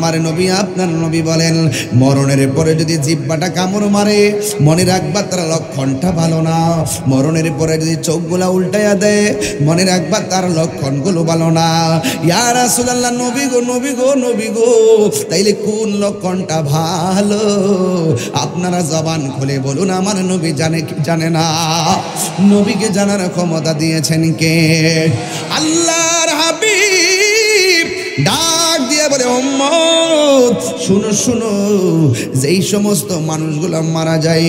আমার নবী আপনার নবী বলেন মরণের পরে যদি জিহ্বাটা কামড় মারে মনে রাখবা তার লক্ষণটা ভালো না। মরণের পরে যদি চোখগুলা উল্টাইয়া দেয় মনে রাখবা তার লক্ষণগুলো ভালো না। ইয়া রাসূলুল্লাহ, নবী গো নবী গো নবী গো, তাইলে কোন লক্ষণটা ভালো? আপনারা জবান খুলে বলুন, আমার নবী জানে কি জানে না? নবীকে জানার ক্ষমতা দিয়েছেন কে? আল্লাহর হাবিব ডাক দিয়ে বলে উম্মত শুনো শুনো, যেই সমস্ত মানুষগুলো মারা যায়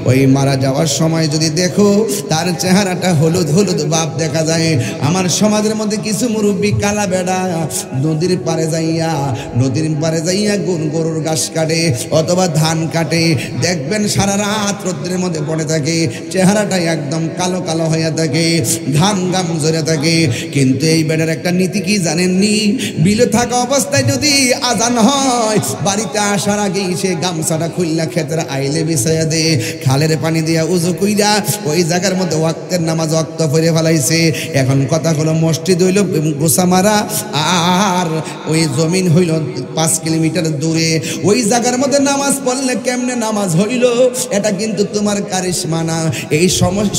ওই মারা যাওয়ার সময় যদি দেখো তার চেহারাটা হলুদ হলুদ ভাব দেখা যায়। আমার সমাজের মধ্যে কিছু মুরব্বী কালা বেড়া নদীর পারে যাইয়া গরুর ঘাস কাটে অথবা ধান কাটে, দেখবেন সারা রাত রোদ্রের মধ্যে পড়ে থাকে, চেহারাটা একদম কালো কালো হয়ে থাকে, ঘাম ঘাম ঝরে থাকে। কিন্তু এই বেড়ার একটা নীতি কি জানেননি? বিলে থাকা অবস্থায় যদি আজান হয় বাড়িতে আসার আগেই সে গামছাটা খুললা ক্ষেতের আইলে বিছাইয়া দে, খালের পানি দিয়া উজু কইরা ওই জায়গার মধ্যে ওয়াক্তের নামাজ ওয়াক্ত পড়ে ফেলাইছে। এখন কথা হলো মসজিদ হইল গোসামারা আর ওই জমিন হইল 5 কিলোমিটার দূরে, ওই জায়গার মধ্যে নামাজ পড়লে কেমনে নামাজ হইল? এটা কিন্তু তোমার কারিশমা না। এই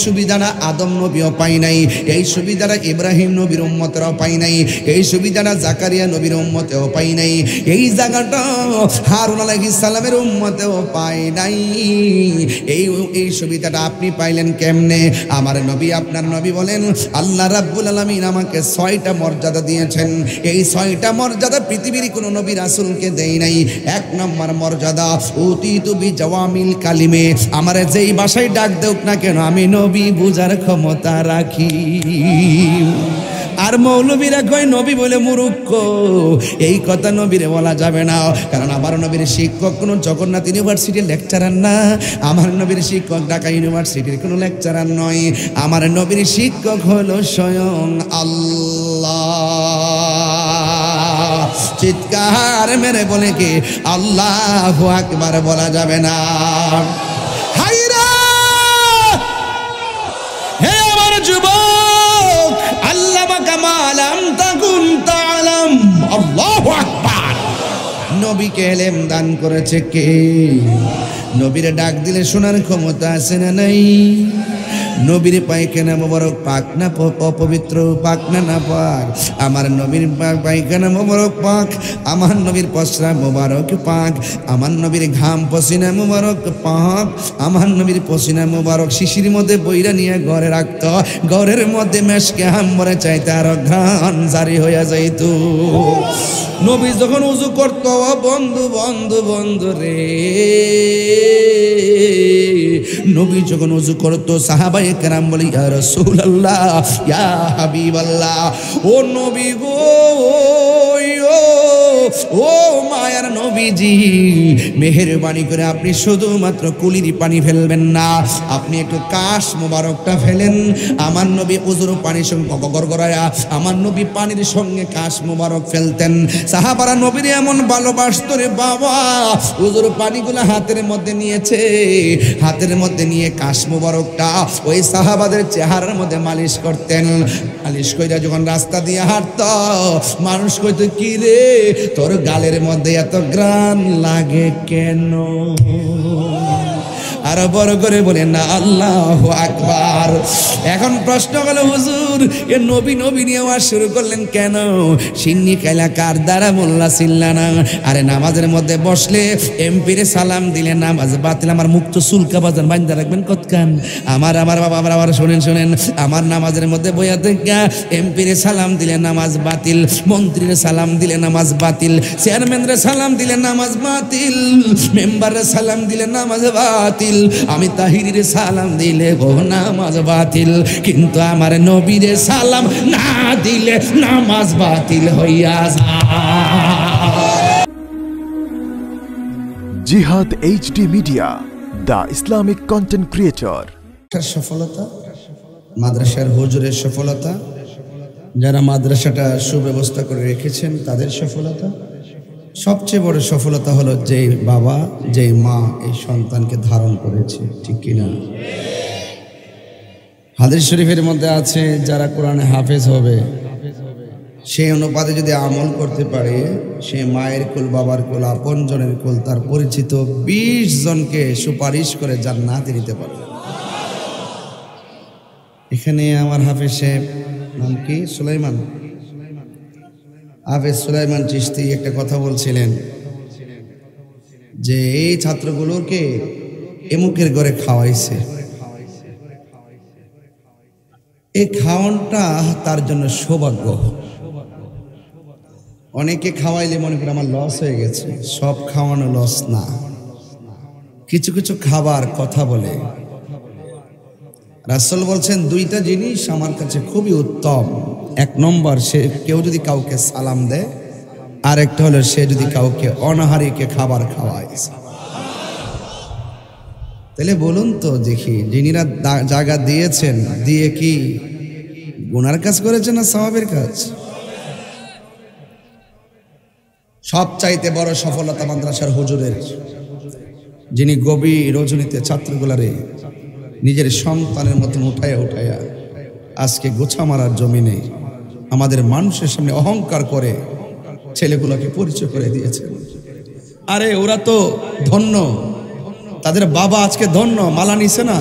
সুবিধাটা আদম নবীও পাই নাই, এই সুবিধাটা ইব্রাহিম নবীর উম্মতেরাও পাই নাই, এই সুবিধাটা জাকারিয়া নবীর উম্মতেও পাই নাই, এই জায়গাটা হারুন আলাইহিস সালামের উম্মতেও পাই নাই। এই সুবিধাটা আপনি পাইলেন কেমনে? আমার নবী আপনার নবী বলেন আল্লাহ রাব্বুল আলামিন আমাকে 6টা মর্যাদা দিয়েছেন। এই 6টা মর্যাদা পৃথিবীর কোনো নবী রাসূলকে দেই নাই। 1 নম্বর মর্যাদা উতিতু বিজাওয়ামিল কালিমে, আমার যেই ভাষায় ডাক দেউক না কেন আমি নবী বুঝার ক্ষমতা রাখি। আর মৌলবীরা কয় নবী বলে মূর্খ, এই কথা নবীরে বলা যাবে না, কারণ আমার নবীর শিক্ষক কোনো জগন্নাথ ইউনিভার্সিটির লেকচারার না, আমার নবীর শিক্ষক ঢাকা ইউনিভার্সিটির কোনো লেকচারার নয়, আমার নবীর শিক্ষক হলো স্বয়ং আল্লাহ। চিৎকার মেরে বলে কি আল্লাহু আকবার বলা যাবে না? হায়রা হে আমার যুবক, আল্লামাকা মা লাম তাকুন তা'লাম। আল্লাহু আকবার। নবীকে ইলম দান করেছে কে? নবীর ডাক দিলে শোনার ক্ষমতা আছে না নাই? নবীর পায়খানা মোবারক পাক না অপবিত্র, পাক না না পাক? আমার নবীর পায়খানা মোবারক পাক, আমার নবীর প্রস্রাব মোবারক পাক, আমার নবীর ঘাম পসিনা মোবারক পাক, আমার নবীর পসিনা মোবারক শিশির মধ্যে বইরা নিয়ে ঘরে রাখতো, ঘরের মধ্যে মেশকে হাম্বরে চাইতে আরো ঘ্রাণ জারি হইয়া যাইত। নবী যখন উযু করতো বন্ধু বন্ধু বন্ধু রে, নবী যখন উযু করতো সাহাবায়ে কেরাম বলে ইয়া রাসূলুল্লাহ ইয়া হাবিবাল্লাহ, ও নবী গো ও মায়ার নবীজি, মেহেরবানি করে আপনি শুধুমাত্র কুলির পানি ফেলবেন না, আপনি একটু কাশ মোবারকটা ফেলেন। আমার নবী উযুর পানির সঙ্গে গড়গড়ায়া আমার নবী পানির সঙ্গে কাশ মোবারক ফেলতেন। সাহাবারা নবীর এমন ভালোবাসতো রে বাবা, উযুর পানিগুলো হাতের মধ্যে নিয়েছে, হাতের মধ্যে নিয়ে কাশ মোবারকটা ওই সাহাবাদের চেহারার মধ্যে মালিশ করতেন। মালিশ কইরা যখন রাস্তা দিয়ে হাঁটতো মানুষ কইতো কি রে তোর গালের মধ্যে এত গ্রান লাগে কেন? আরো বড় করে বলেন না আল্লাহু আকবার। এখন প্রশ্ন হলো হুজুর এ নবী নবী নিয়ে ওয়াজ শুরু করলেন কেন? সিন্নি কাইলা কার দ্বারা মোল্লা চিল্লা না? আরে নামাজের মধ্যে বসলে এমপিরে সালাম দিলে নামাজ বাতিল। আমার মুক্ত সুলকা বাজান বাইন্দা রাখবেন কতখান। আমার বাবা আবার শোনেন, আমার নামাজের মধ্যে বইয়া থেকে এমপিরে সালাম দিলে নামাজ বাতিল, মন্ত্রীরে সালাম দিলে নামাজ বাতিল, চেয়ারম্যানরে সালাম দিলে নামাজ বাতিল, মেম্বারে সালাম দিলে নামাজ বাতিল, আমি তাহিরিরে সালাম দিলে গো নামাজ বাতিল, কিন্তু আমার নবীরে সালাম না দিলে নামাজ বাতিল হইয়া যায়। জিহাদ HD media, the Islamic content creator. সফলতা মাদ্রাসার হুজুরের সফলতা, যারা মাদ্রাসাটা সুব্যবস্থা করে রেখেছেন তাদের সফলতা, সবচেয়ে বড় সফলতা হলো যে বাবা যে মা এই সন্তানকে ধারণ করেছে, ঠিক কিনা? হাদিস শরীফের মধ্যে আছে যারা কোরআনে হাফেজ হবে, সেই অনুপাতে যদি আমল করতে পারে, সে মায়ের কুল, বাবার কুল, আপনজনের কুল, তার পরিচিত 20 জনকে সুপারিশ করে জান্নাতে দিতে পারবে। এখানে আমার হাফেজ সাহেব, নাম কি, সুলাইমান, হাফেজ সুলাইমান চিশতি একটা কথা বলছিলেন যে এই ছাত্রগুলোকে এমুকের ঘরে খাওয়াইছে। এই খাওয়ানটা তার জন্য সৌভাগ্য। অনেকে খাওয়াইলে মনে করে আমার লস হয়ে গেছে। সব খাওয়ানো লস না, কিছু কিছু খাবার কথা বলে। রাসূল বলছেন দুইটা জিনিস আমার কাছে খুবই উত্তম। এক নম্বর, সে কেউ যদি কাউকে সালাম দেয়, আর একটা হলো সে যদি কাউকে অনাহারীকে খাবার খাওয়ায়। তাহলে বলুন তো দেখি, যিনিরা জায়গা দিয়েছেন, দিয়ে কি গুনার কাজ করেছেন না সওয়াবের কাজ? সবচাইতে বড় সফলতা মাদ্রাসার হুজুরের, যিনি গভীর রজনীতে ছাত্রগুলারে নিজের সন্তানের মতন উঠাইয়া উঠাইয়া আজকে গোছা মারার জমিনে আমাদের মানুষের সামনে অহংকার করে ছেলেগুলোকে পরিচয় করে দিয়েছেন। আরে ওরা তো ধন্য, তাদের বাবা আজকে ধন্য, মালা নিছে না,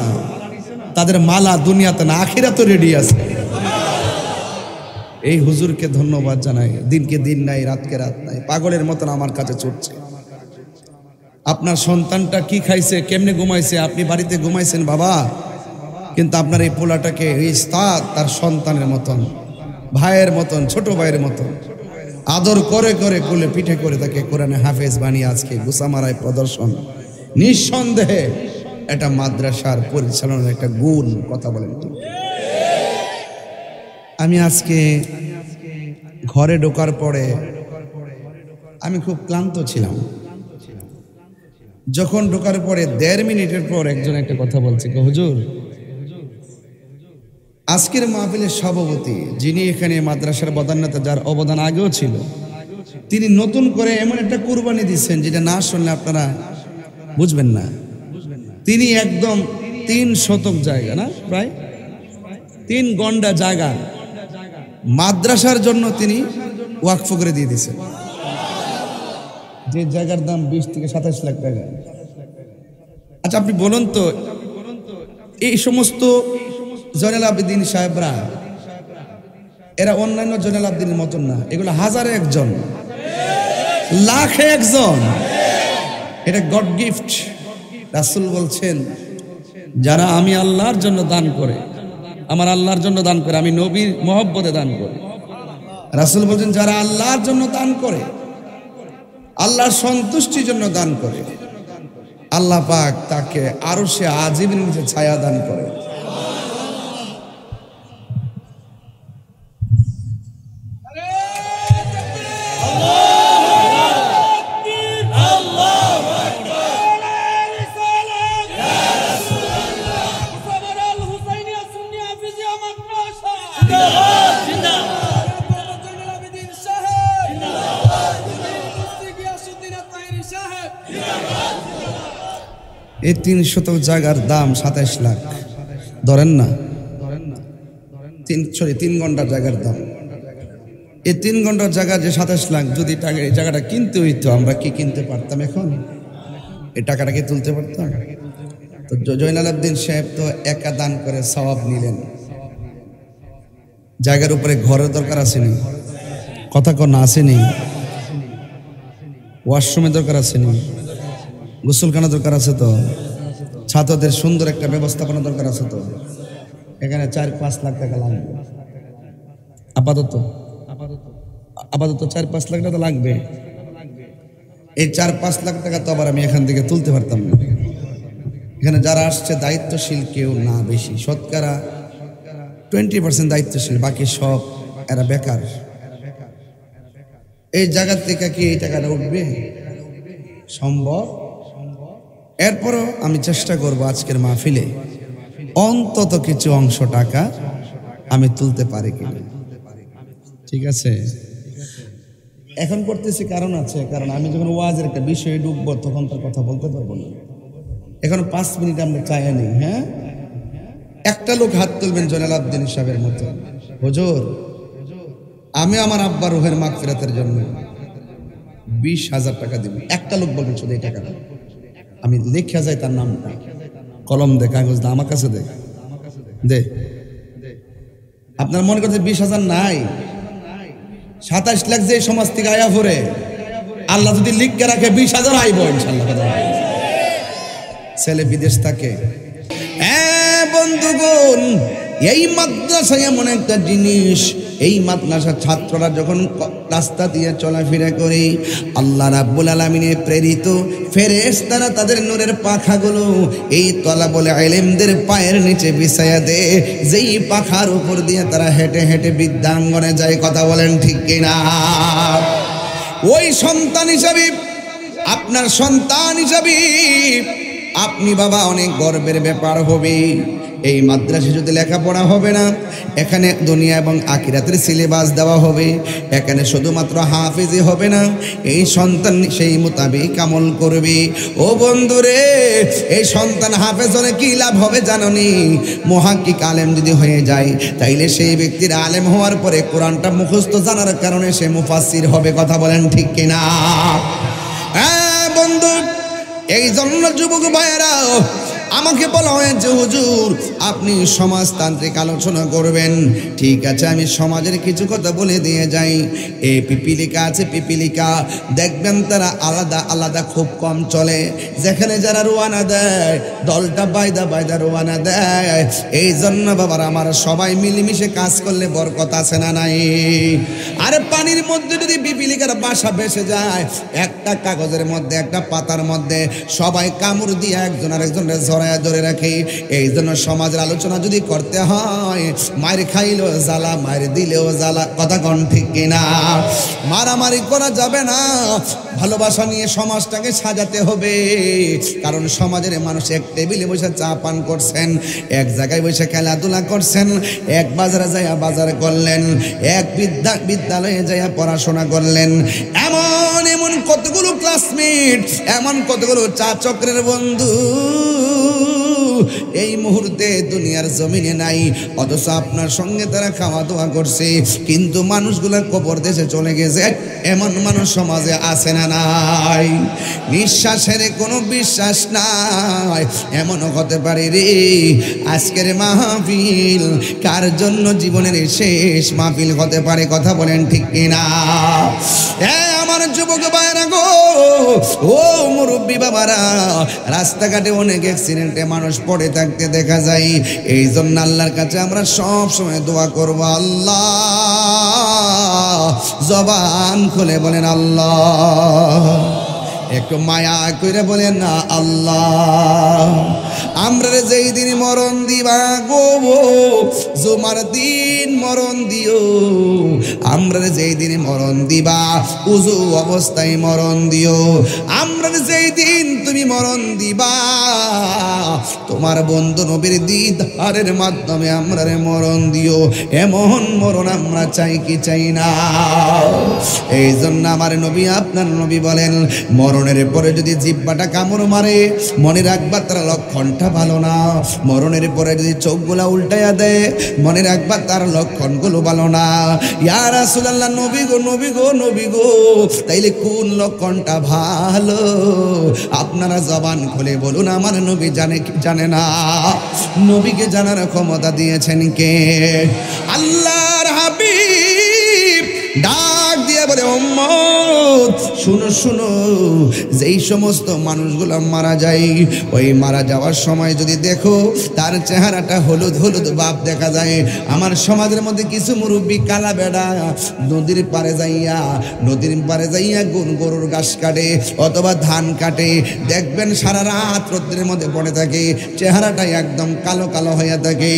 তাদের মালা দুনিয়াতে না আখিরাতে রেডি আছে। এই হুজুরকে ধন্যবাদ জানাই। দিনকে দিন নাই, রাতকে রাত নাই, পাগলের মতন আমার কাছে ছুটছে। আপনার সন্তানটা কি খাইছে, কেমনে ঘুমাইছে, আপনি বাড়িতে ঘুমাইছেন বাবা, কিন্তু আপনার এই পোলাটাকে তার সন্তানের মতন, ভাইয়ের মতন, ছোট ভাইয়ের মতন আদর করে করে কোলে পিঠে করে তাকে কোরআনে হাফেজ বানিয়ে আজকে গুসামারায় প্রদর্শন। নিঃসন্দেহে এটা মাদ্রাসার পরিচালনার একটা গুণ। কথা বলেন। আমি আজকে ঘরে ঢোকার পরে আমি খুব ক্লান্ত ছিলাম। যখন ঢোকার পরে 1.5 মিনিটের পর একজন একটা কথা বলছে, হুজুর, আজকের মাহফিলের সভাপতি, যিনি এখানে মাদ্রাসার বদান্যতা, যার অবদান আগেও ছিল, তিনি নতুন করে এমন একটা কুরবানি দিচ্ছেন যেটা না শুনলে আপনারা বুঝবেন না। তিনি একদম 3 শতক জায়গা, না প্রায় 3 গন্ডা জায়গা মাদ্রাসার জন্য তিনি ওয়াকফ করে দিয়ে দিয়েছেন, যে জায়গার দাম 20 থেকে 27 লাখ টাকা। আচ্ছা আপনি বলুন তো, এই সমস্ত জয়নাল আবেদিন সাহেবরা, এরা অন্যান্য জয়নাল আবেদিনের মতন না, এগুলো হাজারে একজন, লাখে একজন। এটা গড গিফট। রাসূল বলছেন, যারা আমি আল্লাহর জন্য দান করে, আমার আল্লাহর জন্য দান করে, আমি নবীর মহব্বতে দান করি। রাসূল বলছেন, যারা আল্লাহর জন্য দান করে, আল্লাহর সন্তুষ্টির জন্য দান করে, আল্লাহ পাক তাকে আরশে আজিমের নিচে ছায়া দান করে। এই 3 শতক জায়গার দাম 27 লাখ ধরেন না, 3 ঘন্টার জায়গার দাম। এই 3 ঘন্টার জায়গা যে 27 লাখ, যদি টাকা এই জায়গাটা কিনতে হইতো, আমরা কি কিনতে পারতাম? এখন এই টাকাটাকে তুলতে পারতাম? তো জয়নাল আবেদিন সাহেব তো একা দান করে সওয়াব নিলেন। জায়গার উপরে ঘরের দরকার আসেনি, কথা কন আসেনি, ওয়াশরুমের দরকার আসেনি, গোসলখানা দরকার আছে তো, ছাত্রদের সুন্দর একটা ব্যবস্থাপনা দরকার আছে তো। এখানে 4-5 লাখ টাকা লাগবে আপাতত 4-5 লাখ টাকা লাগবে। এই 4-5 লাখ টাকা তো আবার আমি এখান থেকে তুলতে পারতাম না। এখানে যারা আসছে দায়িত্বশীল কেউ না, বেশি শতকরা 20% দায়িত্বশীল, বাকি সব এরা বেকার। এই জায়গা থেকে কি এই টাকাটা উঠবে? সম্ভব? এরপরও আমি চেষ্টা করব আজকের মাহফিলে অন্তত কিছু অংশ টাকা আমি তুলতে পারি কিনা। ঠিক আছে? এখন করতেছি কারণ আছে, কারণ আমি যখন ওয়াজের একটা বিষয়ে ঢুকবো তখন তার কথা বলতে পারবো না। এখন 5 মিনিট আমরা চাই নেই। হ্যাঁ, একটা লোক হাত তুলবেন জয়নাল আবেদিন সাহেবের মতো, হুজুর আমি আমার আব্বা রুহের মাগফিরাতের জন্য 20,000 টাকা দিব। একটা লোক বলবেন শুধু এই টাকাটা আমি লেখা যাই তার নামটা, কলম দে, কাগজ দে, আমার কাছে দে। আপনার মনে করছে 20,000 নাই, 27 লাখ যে সমাজ থেকে আয়া পড়ে, আল্লাহ যদি লিখকে রাখে 20,000 আইব ইনশাল্লাহ। ছেলে বিদেশ থাকে। বন্ধুগণ, এই মাদ্রাসা এমন একটা জিনিস, এই মাদ্রাসার ছাত্ররা যখন রাস্তা দিয়ে চলাফেরা করে, আল্লাহ রাব্বুল আলামিনের প্রেরিত ফেরেশতারা তাদের নূরের পাখাগুলো এই তলাবুল ইলমদের পায়ের নিচে বিছায়া দেয়, যেই পাখার উপর দিয়ে তারা হেঁটে হেঁটে বিদ্যাঙ্গনে যায়। কথা বলেন ঠিক কিনা? ওই সন্তান হিসাবে, আপনার সন্তান হিসাবে আপনি বাবা অনেক গর্বের ব্যাপার হবে। এই মাদ্রাসায় যদি লেখাপড়া হবে না, এখানে দুনিয়া এবং আখিরাতের সিলেবাস দেওয়া হবে, এখানে শুধুমাত্র হাফেজি হবে না, এই সন্তান সেই মোতাবেক আমল করবে। ও বন্ধুরে, এই সন্তান হাফেজ হলে কি লাভ হবে জানোনি? মুহাক্কিক আলেম যদি হয়ে যায়, তাইলে সেই ব্যক্তির আলেম হওয়ার পরে কোরআনটা মুখস্থ জানার কারণে সে মুফাসসির হবে। কথা বলেন ঠিক কিনা? হ্যাঁ বন্ধু, এই জন্য যুবক ভাইয়েরা আমাকে বলা হয়েছে, হুজুর আপনি সমাজতান্ত্রিক আলোচনা করবেন। ঠিক আছে, আমি সমাজের কিছু কথা বলে দিয়ে যাই। এই পিপিলিকা আছে, পিপিলিকা দেখবেন তারা আলাদা আলাদা খুব কম চলে। যেখানে যারা রোয়ানা দেয়, দলটা বাইদা বাইদা রোয়ানা দেয়। এই জন্য বাবার আমার সবাই মিলেমিশে কাজ করলে বরকত আছে না নাই? আরে পানির মধ্যে যদি পিপিলিকার বাসা ভেসে যায়, একটা কাগজের মধ্যে, একটা পাতার মধ্যে, সবাই কামড় দিয়ে একজন আরেকজনের ধরে রাখে। এই জন্য সমাজের আলোচনা যদি করতে হয়, মায়ের খাইলেও জ্বালা, মায়ের দিলেও জ্বালা। কথা কোন ঠিক কিনা? মারামারি করা যাবে না, ভালোবাসা নিয়ে সমাজটাকে সাজাতে হবে। কারণ সমাজের মানুষ এক টেবিলে বসে চা পান করছেন, এক জায়গায় বসে খেলাধুলা করছেন, এক বাজারে যাইয়া বাজার করলেন, এক বিদ্যালয়ে যাইয়া পড়াশোনা করলেন। এমন এমন কতগুলো ক্লাসমেট, এমন কতগুলো চা চক্রের বন্ধু এই মুহূর্তে দুনিয়ার জমিনে নাই, অথচ আপনার সঙ্গে তারা খাওয়া দাওয়া করছে, কিন্তু মানুষগুলা কবর দেশে চলে গেছে। এমন মানুষ সমাজে আছে না নাই? নিঃশ্বাসের কোনো বিশ্বাস নাই। এমনও হতে পারে রে, আজকের মাহফিল কার জন্য জীবনের শেষ মাহফিল হতে পারে। কথা বলেন ঠিক কিনা? আমার যুবক ভাইরা গো, ও মুরব্বী বাবারা, রাস্তাঘাটে অনেক অ্যাক্সিডেন্টে মানুষ পড়ে থাকতে দেখা যায়। এই জন্য আল্লাহর কাছে আমরা সব সময় দোয়া করব, আল্লাহ জবান খুলে বলেন আল্লাহ, একটু মায়া করে বলেন না আল্লাহ। আমরা যেই দিন মরণ দিবা গো, জুমার দিন মরণ দিও। আমরা যেই দিন মরণ দিবা, উজু অবস্থায় মরণ দিও। আমরা যেই দিন তুমি মরণ দিবা, তোমার বন্ধু নবীর দিদারের মাধ্যমে আমরা মরণ দিও। এমন মরণ আমরা চাই কি চাই না? এই জন্য আমার নবী, আপনার নবী বলেন, মরণের পরে যদি জিহ্বাটা কামড় মারে, মনে রাখবা তার লক্ষণটা ভালো না। মরণের পরে যদি চোখগুলা উল্টাইয়া দেয়, মনে রাখবা তার লক্ষণগুলো ভালো না। ইয়া রাসূলুল্লাহ, নবী গো, নবী গো, নবী গো, তাইলে কোন লক্ষণটা ভালো? আপনারা জবান খুলে বলুন, আমার নবী জানে কি জানে না? নবীকে জানার ক্ষমতা দিয়েছেন কে? আল্লাহর হাবিব ডাক দিয়ে বলে, উম্মত শুনো শুনো, যেই সমস্ত মানুষগুলো মারা যায়, ওই মারা যাওয়ার সময় যদি দেখো তার চেহারাটা হলুদ হলুদ ভাব দেখা যায়। আমার সমাজের মধ্যে কিছু মুরব্বী কালা বেড়া নদীর পারে যাইয়া গরুর ঘাস কাটে অথবা ধান কাটে, দেখবেন সারা রাত রোদ্রের মধ্যে পড়ে থাকে, চেহারাটা একদম কালো কালো হয়ে থাকে,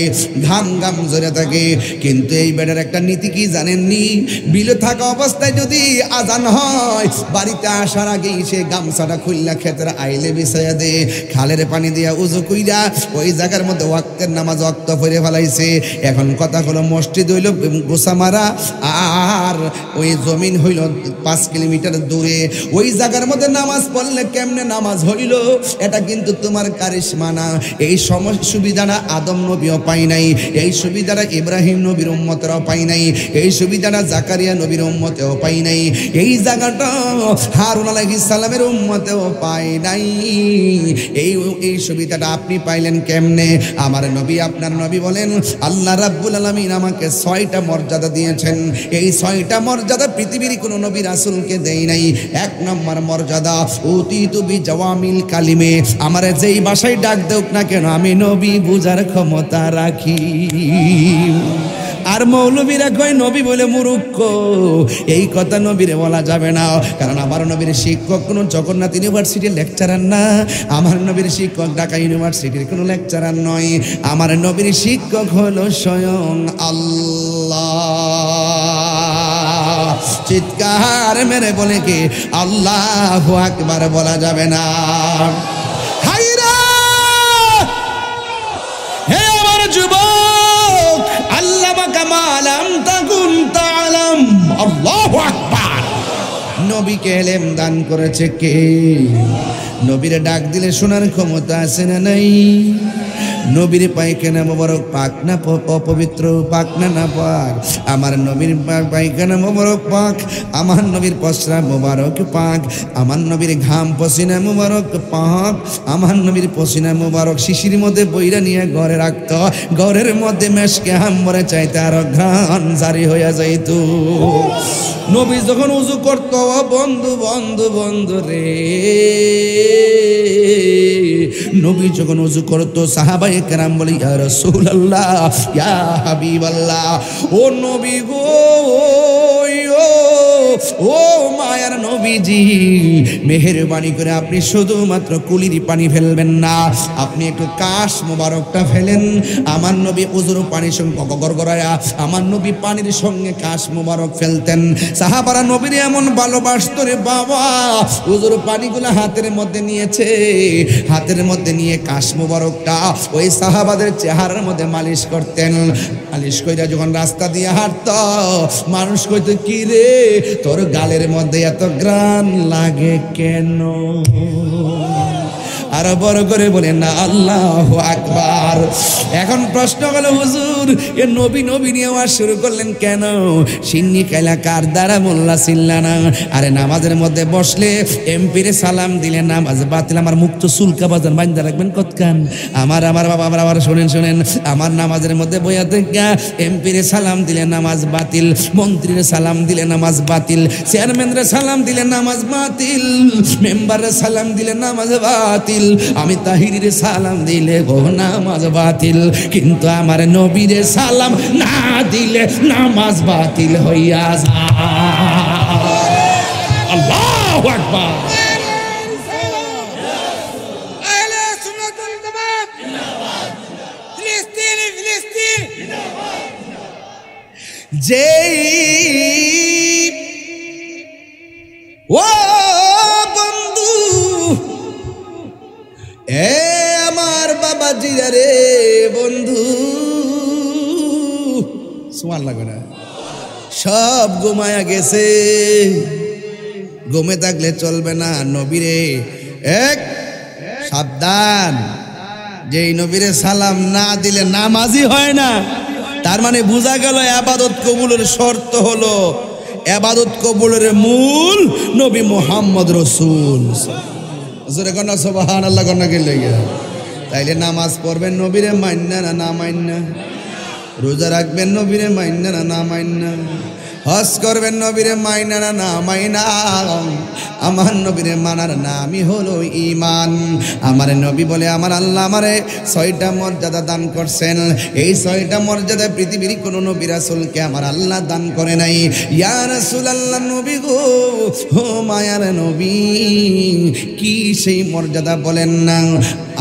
ঘাম ঘাম ঝরে থাকে। কিন্তু এই বেড়ার একটা নীতি কি জানেননি? বিলে থাকা অবস্থা অবস্থায় যদি আজান হয় বাড়িতে আসার আগেই সে গামছাটা খুললা ক্ষেতের আইলে বিছাইয়া দে, খালের পানি দিয়া উজু কইরা ওই জায়গার মধ্যে ওয়াক্তের নামাজ ওয়াক্ত পড়ে ফেলাইছে। এখন কথা হলো মসজিদ হইল গোসামারা আর ওই জমিন হইল 5 কিলোমিটার দূরে, ওই জায়গার মধ্যে নামাজ পড়লে কেমনে নামাজ হইল এটা কিন্তু তোমার কারিশমা না। এই সুবিধাটা আদম নবীও পাই নাই, এই সুবিধাটা ইব্রাহিম নবীর উম্মতেরাও পাই নাই, এই সুবিধাটা জাকারিয়া নবীর উম্মতেও পাই নাই, এই জায়গাটা হারুন আলাইহিস সালামের উম্মতেও পাই নাই। এই সুবিধাটা আপনি পাইলেন কেমনে? আমার নবী আপনার নবী বলেন আল্লাহ রাব্বুল আলামিন আমাকে 6টা মর্যাদা দিয়েছেন। এই 6টা মর্যাদা পৃথিবীর কোনো নবী রাসূলকে দেই নাই। 1 নম্বর মর্যাদা উতিতু বিজাওয়ামিল কালিমে, আমারে যেই ভাষায় ডাক দেউক না কেন আমি নবী বুঝার ক্ষমতা রাখি। আর মৌলবীরা কয় নবী বলে মূর্খ, এই কথা নবীরে বলা যাবে না, কারণ আমার নবীর শিক্ষক কোনো জগন্নাথ ইউনিভার্সিটির লেকচারার না, আমার নবীর শিক্ষক ঢাকা ইউনিভার্সিটির কোনো লেকচারার নয়, আমার নবীর শিক্ষক হলো স্বয়ং আল্লাহ। চিৎকার মেরে বলে কি আল্লাহু আকবার বলা যাবে না? হায়রা হে আমার যুবক, আল্লামা কামালাম তাকুন তাআলাম, আল্লাহু আকবার। নবীকে ইলম দান করেছে কে? নবীরে ডাক দিলে শোনার ক্ষমতা আছে না নাই? নবীর পায়খানা মোবারক পাক না অপবিত্র, পাক না না পাক? আমার নবীর পায়খানা মোবারক পাক, আমার নবীর প্রস্রাব মোবারক পাক, আমার নবীর ঘাম পসিনা মোবারক পাক, আমার নবীর পসিনা মোবারক শিশির মধ্যে বইরা নিয়ে ঘরে রাখত, ঘরের মধ্যে মেশকে হাম্বরে চাইতে আরো ঘ্রাণ জারি হইয়া যাইত। নবী যখন উজু করত বন্ধু বন্ধু বন্ধু রে, নবী যখন উজু করতো সাহাবায়ে কেরাম বলে ইয়া রাসূলুল্লাহ ইয়া হাবিবাল্লাহ, ও নবী গো, ও মায়ার নবীজি, মেহেরবানি করে আপনি শুধুমাত্র কুলির পানি ফেলবেন না, আপনি একটু কাশ মোবারকটা ফেলেন। আমার নবী উজুর পানির সঙ্গে গড়গড়ায়া আমার নবী পানির সঙ্গে কাশ মোবারক ফেলতেন। সাহাবারা নবীর এমন ভালোবাসত রে বাবা, উজুর পানিগুলো হাতের মধ্যে নিয়েছে, হাতের মধ্যে নিয়ে কাশ মোবারকটা ওই সাহাবাদের চেহারার মধ্যে মালিশ করতেন। মালিশ কইরা যখন রাস্তা দিয়ে হাঁটত মানুষ কইতো কি রে তোর গালের মধ্যে এত গ্রান লাগে কেন? আর বড় করে বলেন না আল্লাহু আকবার। এখন প্রশ্ন হলো হুজুর এ নবী নবী নিয়ে ওয়াজ শুরু করলেন কেন? সিন্নি কাইলা কার দ্বারা মোল্লা চিল্লা না? আরে নামাজের মধ্যে বসলে এমপিরে সালাম দিলে নামাজ বাতিল। আমার মুক্ত সুলকা বাজান বাইন্দা রাখবেন কতখান? আমার বাবা আবার শোনেন আমার নামাজের মধ্যে বইয়া থেকে এমপিরে সালাম দিলে নামাজ বাতিল, মন্ত্রীর সালাম দিলে নামাজ বাতিল, চেয়ারম্যানরে সালাম দিলে নামাজ বাতিল, মেম্বারে সালাম দিলে নামাজ বাতিল, আমি তাহিরিরে সালাম দিলে গো নামাজ বাতিল, কিন্তু আমার নবীরে সালাম না দিলে নামাজ বাতিল হইয়া যায়। আল্লাহু আকবার। যেই ও বন্ধু এ আমার বাবা জিরা রে বন্ধু, সুমান লাগে না, সব ঘুমায়া গেছে, ঘুমে থাকলে চলবে না। নবীরে এক সাবধান, যেই নবীরে সালাম না দিলে নামাজি হয় না, তার মানে বোঝা গেল ইবাদত কবুলের শর্ত হলো, ইবাদত কবুলের মূল নবী মুহাম্মদ রাসূল। জোরে কন্যা সুবহানাল্লাহ কন্যা কে লাগে। তাইলে নামাজ পড়বেন নবীরে মান্না না না মান্না, রোজা রাখবেন নবীরে মান্না না না মান্না, হজ করবেন নবীরে মাইনা না না মাইনা, আমার নবীরে মানার নামই হলো ঈমান। আমার নবী বলে আমার আল্লাহ আমারে 6টা মর্যাদা দান করছেন, এই 6টা মর্যাদা পৃথিবীর কোনো নবী রাসূলকে আমার আল্লাহ দান করে নাই। ইয়া রাসূলুল্লাহ নবী গো, ও মায়ার নবী, কি সেই মর্যাদা বলেন না?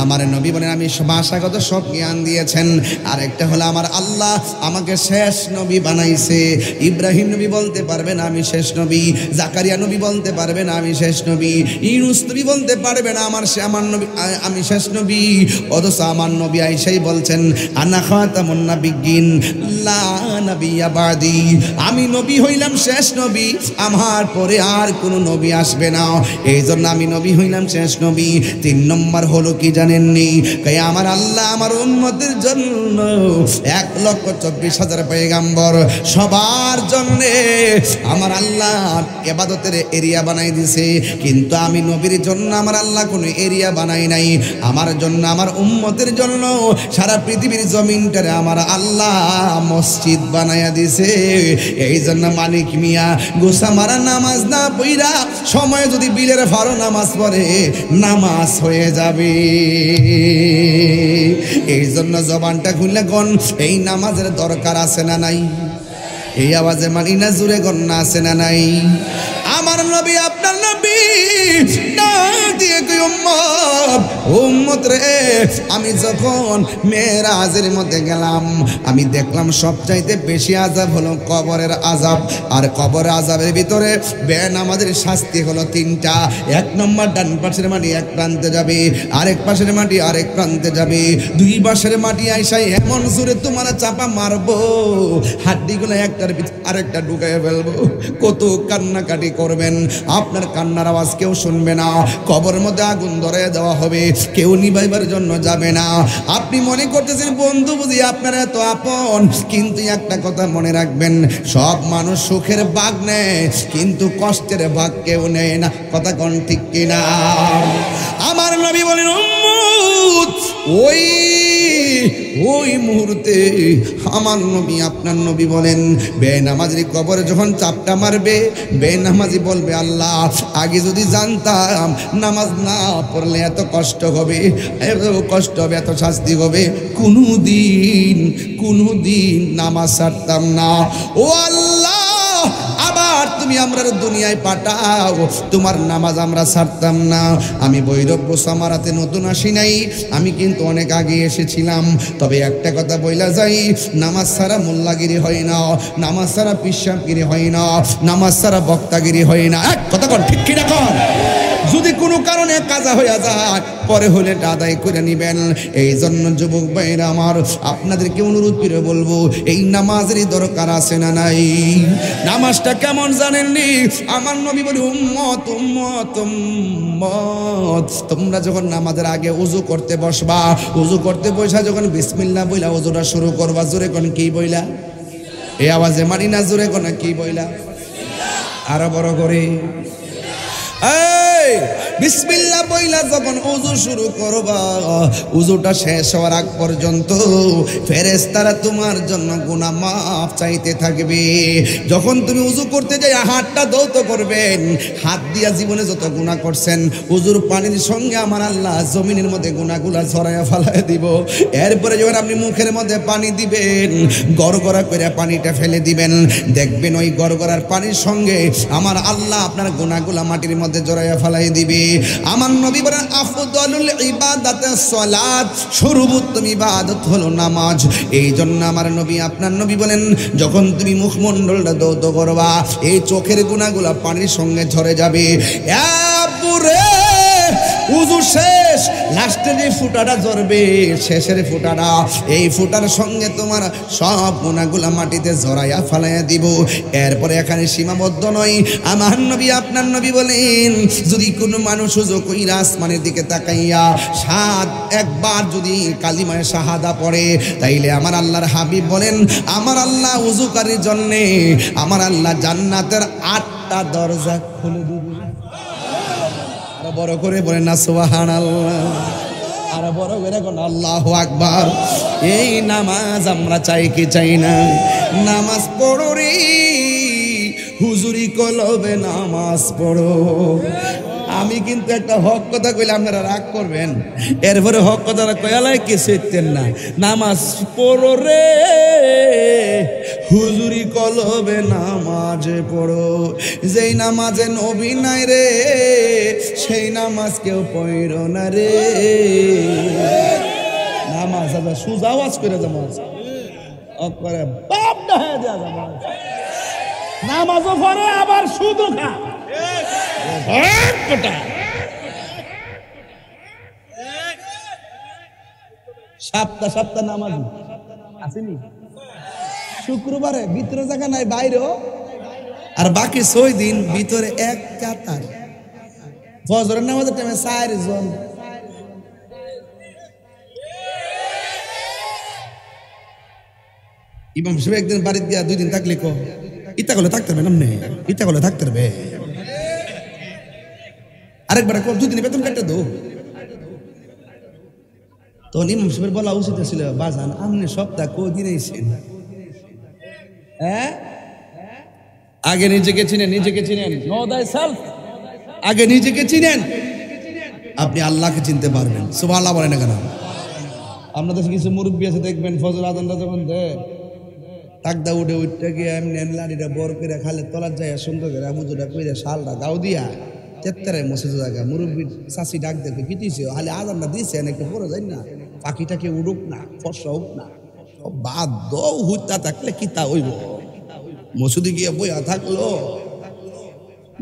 আমার নবী বলেন আমি ভাষাগত সব জ্ঞান দিয়েছেন, আর একটা হলো আমার আল্লাহ আমাকে শেষ নবী বানাইছে। ইব্রাহিম নবী বলতে পারবে না আমি শেষ নবী, জাকারিয়া নবী বলতে পারবে না আমি শেষ নবী, ইউনূস নবী বলতে পারবে না আমার নবী আমি শেষ নবী। অথচ আমার নবী আয়েশাই বলছেন আনা খাতামুন নাবিয়্যিন লা নাবিয়্যা বাদি, আমি নবী হইলাম শেষ নবী, আমার পরে আর কোনো নবী আসবে না, এই জন্য আমি নবী হইলাম শেষ নবী। 3 নম্বর হলো কি জানেননি? কই আমার আল্লাহ আমার উম্মতের জন্য 1,24,000 পয়গাম্বর, সবার জন্য আমার আল্লাহ ইবাদতের এরিয়া বানাই দিয়েছে, কিন্তু আমি নবীর জন্য আমার আল্লাহ কোনো এরিয়া বানাই নাই। আমার জন্য আমার উম্মতের জন্য সারা পৃথিবীর জমিনটারে আমার আল্লাহ মসজিদ বানাইয়া দিছে। এই জন্য মালিক মিয়া গোসা মারা নামাজ না পইরা সময় যদি বিলের ফারো নামাজ পড়ে নামাজ হয়ে যাবে। এই জন্য জবানটা খুললে গন এই নামাজের দরকার আছে না নাই? এই আওয়াজে মানি না জুড়ে গন্না আছে না নাই? আমার নবী আপনার নবী দিয়ে কই উম্মত রে, আমি যখন মেরাজের মধ্যে গেলাম আমি দেখলাম সবচাইতে বেশি আযাব হলো কবরের আযাব। আর কবরের আযাবের ভিতরে বেনামাজের শাস্তি হলো 3টা। 1 নম্বর ডান পাশের মাটি এক প্রান্তে যাবে, আরেক পাশের মাটি আরেক প্রান্তে যাবে, 2 পাশের মাটি আইসাই এমন জোরে তোমার চাপা মারবো হাড্ডিগুলো একটার ভিতরে আরেকটা ঢুকাইয়া ফেলবো। কত কান্নাকাটি করবেন, আপনার কান্নার আওয়াজ কেউ শুনবে না। কবরের মধ্যে আগুন ধরে দেওয়া হবে, কেউ নিভাইবার জন্য যাবে না। আপনি মনে করতেছেন বন্ধু বুঝি আপনার এত আপন, কিন্তু একটা কথা মনে রাখবেন, সব মানুষ সুখের ভাগ নেয় কিন্তু কষ্টের ভাগ কেউ নেয় না। কথা কোন ঠিক কিনা? আমার নবী বলেন উম্মত ওই মুহূর্তে আমার নবী আপনার নবী বলেন বেনামাজি কবরে যখন চাপটা মারবে বেনামাজি বলবে আল্লাহ আগে যদি জানতাম নামাজ না পড়লে এত কষ্ট হবে, এত কষ্ট হবে, এত শাস্তি হবে, কোনোদিন নামাজ ছাড়তাম না। ও আল্লাহ আবার তুমি আমরা দুনিয়ায় পাঠাও, তোমার নামাজ আমরা ছাড়তাম না। আমি বৈরব্য সামারাতে নতুন আসি নাই, আমি কিন্তু অনেক আগে এসেছিলাম। তবে একটা কথা বইলা যাই, নামাজ ছাড়া মোল্লাগিরি হয় না, নামাজ ছাড়া পিসাবগিরি হয় না, নামাজ ছাড়া বক্তাগিরি হয় না। এক কথা কন ঠিক কিনা কন? যদি কোনো কারণে কাজা হইয়া যায় পরে হলে আদায় করে নিবেন। এই জন্য যুবক ভাইরা আমার আপনাদেরকে অনুরোধ করে বলবো এই নামাজেরই দরকার আছে না নাই? নামাজটা কেমন জানেননি? আমার নবী বলে উম্মত উম্মত উম্মত, তোমরা যখন নামাজের আগে ওযু করতে বসবা, ওযু করতে বসা যখন বিসমিল্লাহ বইলা ওযুটা শুরু করবা, জোরে কোন কি বইলা? এই আওয়াজে মারি না, জোরে কোন কি বইলা? আরো বড় করে বিসমিল্লাহ বইলা যখন ওযু শুরু করবা, ওযুটা শেষ হওয়ার আগ পর্যন্ত ফেরেশতারা তোমার জন্য গুনাহ মাফ চাইতে থাকবে। যখন তুমি ওযু করতে যাই হাতটা ধৌত করবেন, হাত দিয়া জীবনে যত গুনাহ করছেন ওযুর পানির সঙ্গে আমার আল্লাহ জমিনের মধ্যে গুনাহগুলা ঝরাইয়া ফেলাইয়া দিব। এরপরে যখন আপনি মুখের মধ্যে পানি দিবেন, গড়গড়া করে পানিটা ফেলে দিবেন, দেখবেন ওই গড়গড়ার পানির সঙ্গে আমার আল্লাহ আপনার গুনাহগুলা মাটির মধ্যে জড়াইয়া ফেলাই দিবে। আমার নবী বলেন আফদালুল ইবাদাতিস সালাত, সর্বোত্তম ইবাদত হলো নামাজ। এই জন্য আমার নবী আপনার নবী বলেন যখন তুমি মুখমণ্ডলটা ধৌত করবা এই চোখের গুনাহগুলা পানির সঙ্গে ঝরে যাবে। উযু শেষ, লাস্টে যে ফুটাটা ঝরবে শেষের ফুটাটা, এই ফুটার সঙ্গে তোমার সব গুনাহগুলা মাটিতে ঝরাইয়া ফেলাইয়া দিব। এরপরে এখানে সীমাবদ্ধ নয়, আমার নবী আপনার নবী বলেন যদি কোনো মানুষ উযু কইরা আসমানের দিকে তাকাইয়া একবার যদি কালিমায়ে শাহাদা পড়ে, তাইলে আমার আল্লাহর হাবিব বলেন আমার আল্লাহ উযুকারীর জন্যে আমার আল্লাহ জান্নাতের 8টা দরজা খুলে দিবে। বড় করে বলেন না সুবহানাল্লাহ, আর বড় করে কোন আল্লাহু আকবার। এই নামাজ আমরা চাই কি চাই না? নামাজ পড়ো রে হুজুরি কলবে নামাজ পড়ো। আমি কিন্তু একটা হক কথা কইলে আপনারা রাগ করবেন, এরপরে হক কথাটা কয়ালাই কিছু ইতেন না। নামাজ পড়ো রে হুজুরি কলবে নামাজ পড়ো, যেই নামাজে নবী নাই রে সেই নামাজ কেউ পড়ো না রে। নামাজ আবার সুজা আওয়াজ করে নামাজ করে বাপ ডাহে দেয়া নামাজ। নামাজও পড়ে আবার সুদও খা। সপ্তাহ সপ্তাহ নামাজ আসেনি, শুক্রবারে ভিতরে জায়গা নাই বাইরেও, আর বাকি 6 দিন ভিতরে এক কাতার। ফজরের নামাজের টাইমে 4 জন। ইমাম সাহেব একদিন বাড়িতে গিয়া 2 দিন থাকলে কো ইতা করলে থাকতে হবে নামনে, ইতা করলে থাকতে হবে। আরেকবার কো 2 দিন বেতন কাটতে দো। তখন ইমাম সাহেবের বলা উচিত ছিল, বাজান আপনি সপ্তাহ কদিন আইছেন? হ্যাঁ, আগে নিজেকে চিনেন, নিজেকে চিনেন, নো দাই সেলফ। আগে নিজেকে চিনেন, আপনি আল্লাহকে চিনতে পারবেন। সুবহানাল্লাহ বলেন না কেন? আপনাদের কিছু মুরব্বী আছে দেখবেন ফজর আজানটা যখন দেয় টাকদা উঠে উঠতে গিয়ে এমনি লাড়িটা বর করে খালে তলার যায় সুন্দর করে মুজুটা কইরা শালটা দাও দিয়া তেত্তারে মসজিদ জায়গা মুরব্বী চাষি ডাক দেখে কিটিছে হালে আজানটা দিয়েছে একটু পরে যাই না, পাখিটাকে উড়ুক না, ফর্সা হোক না, বাদ দৌ হুইতা থাকলে কিতা হইব। মসজিদে গিয়ে বইয়া থাকলো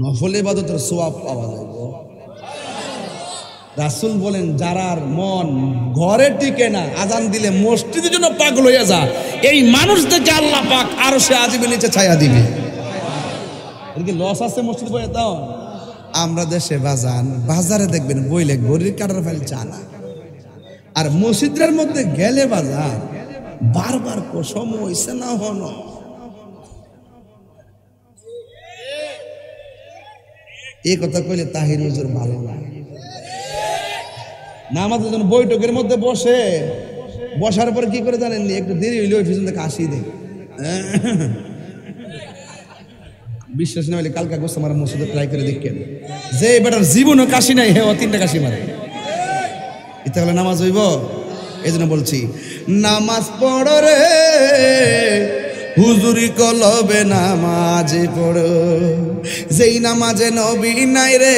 নফল ইবাদতের সওয়াব পাওয়া যাইব। রাসূল বলেন যারার মন ঘরে টিকে না, আজান দিলে মসজিদের জন্য পাগল হইয়া যা, এই মানুষদেরকে আল্লাহ পাক আরশে আজিমের নিচে ছায়া দিবে। এর কি লস আছে মসজিদ বইয়া দাও? আমরা দেশে বাজান বাজারে দেখবেন বইলে গরির কাটার ফেল চানা, আর মসজিদের মধ্যে গেলে বাজার বারবার কসম হইছে না হন। এই কথা কইলে তাহির হুজুর ভালো না। নামাজের জন্য বৈঠকের মধ্যে বসে, বসার পরে কি করে জানেন, একটু দেরি হইলে ওই পিছন থেকে কাশি দেয়। বিশ্বাস না হলে কালকা গোস্ত মারা মসজিদে ট্রাই করে দেখেন, যে বেটার জীবনও কাশি নাই হে 3টা কাশি মারে, এটা হলে নামাজ হইব? এই জন্য বলছি নামাজ পড়ো রে হুজুরি কলবে নামাজে পড়ো, যেই নামাজে নবী নাই রে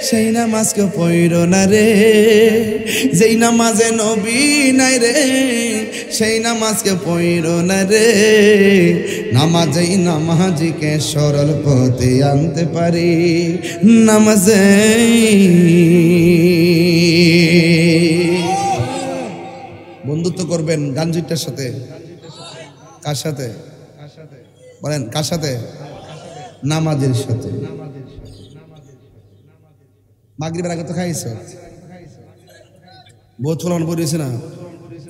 সেই নামাজকে পড়ো না রে, যেই নামাজে নবী নাই রে সেই নামাজকে পড়ো না রে, নামাজেই নামাজিকে সরল পথে আনতে পারি, নামাজে বন্ধুত্ব করবেন গাঞ্জিটার সাথে। কার সাথে বলেন? কার সাথে? নামাজের সাথে। মাগরিবের আগে তো খাইছো, বহুত ফলন পড়েছে না,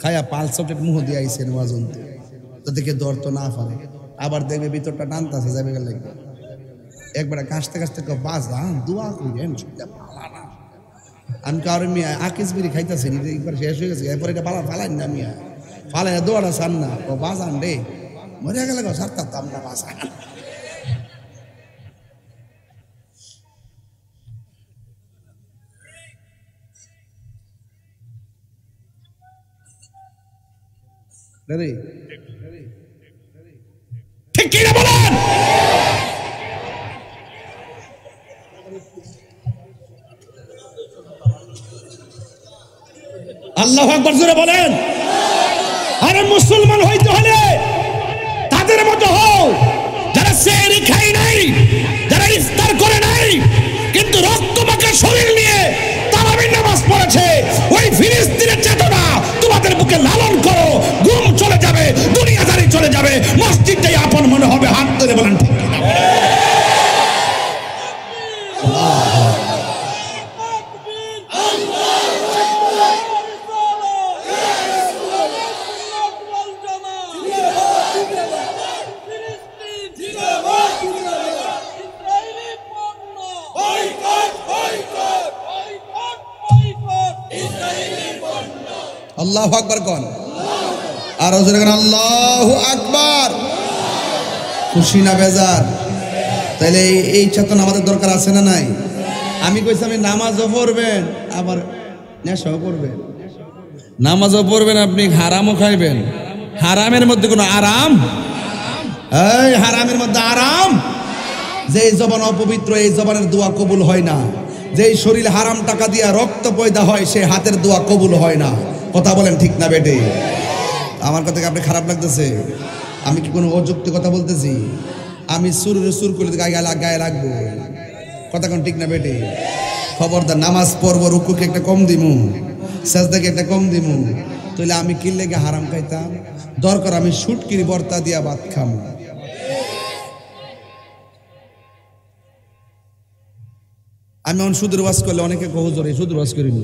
খায়া 5 চকলেট মুহ দিয়ে আইসেন ওয়াজনতে, তো দেখে দর তো না পারে, আবার দেখবে ভিতরটা টানতাছে যাবে গেলে একবার কাশতে কাশতে বাজা দোয়া করেন পালা না। আমি কারো মিয়া আকিস বিড়ি খাইতেছি একবার শেষ হয়ে গেছে, এরপর এটা পালা ফালাই না মিয়া, ফালাই দোয়াটা সান না ও বাজান রে মরে গেলে সারতাম না বাজান। ঠিক কিনা বলেন? আল্লাহু আকবার জোরে বলেন। আরে মুসলমান হইতে হলে তাদের মতো হও যারা সেহরি খায় নাই, যারা ইফতার করে নাই, কিন্তু রক্তমাখা শরীর নিয়ে তারাবির নামাজ পড়েছে। ওই ফিলিস্তিনের চেতনা তোমাদের বুকে লালন করো, ঘুম চলে যাবে, দুনিয়াদারি চলে যাবে, মসজিদটাই আপন মনে হবে। হাত ধরে বলেন ঠিক কিনা? আল্লাহু আকবার কোন? আর জোরে কোন আল্লাহু আকবার। খুশি না বেজার? তাহলে এই চেতনা আমাদের দরকার আছে না নাই? আমি কইছি আমি নামাজও পড়বেন আবার নেশাও করবেন, নামাজও পড়বেন আপনি হারামও খাইবেন। হারামের মধ্যে কোনো আরাম? এই হারামের মধ্যে আরাম? যে জবান অপবিত্র এই জবানের দোয়া কবুল হয় না। যেই শরীর হারাম টাকা দিয়া রক্ত পয়দা হয় সেই হাতের দোয়া কবুল হয় না। কথা বলেন ঠিক না বেটে? আমার কথা কি আপনি খারাপ লাগতেছে? আমি কি কোনো অযৌক্তিক কথা বলতেছি? আমি সুর করে গায়ে লাগবো। কথা কোন ঠিক না বেটে? খবরদার, নামাজ পড়বো, রুকুকে একটা কম দিমু, সাজদাকে একটা কম দিমু, তাহলে আমি কি লেগে হারাম খাইতাম? দরকার আমি শুটকির বর্তা দিয়া ভাত খাম। আমি এখন সুদের ওয়াজ করলে অনেকে কহুজরে সুদের ওয়াজ করিনি,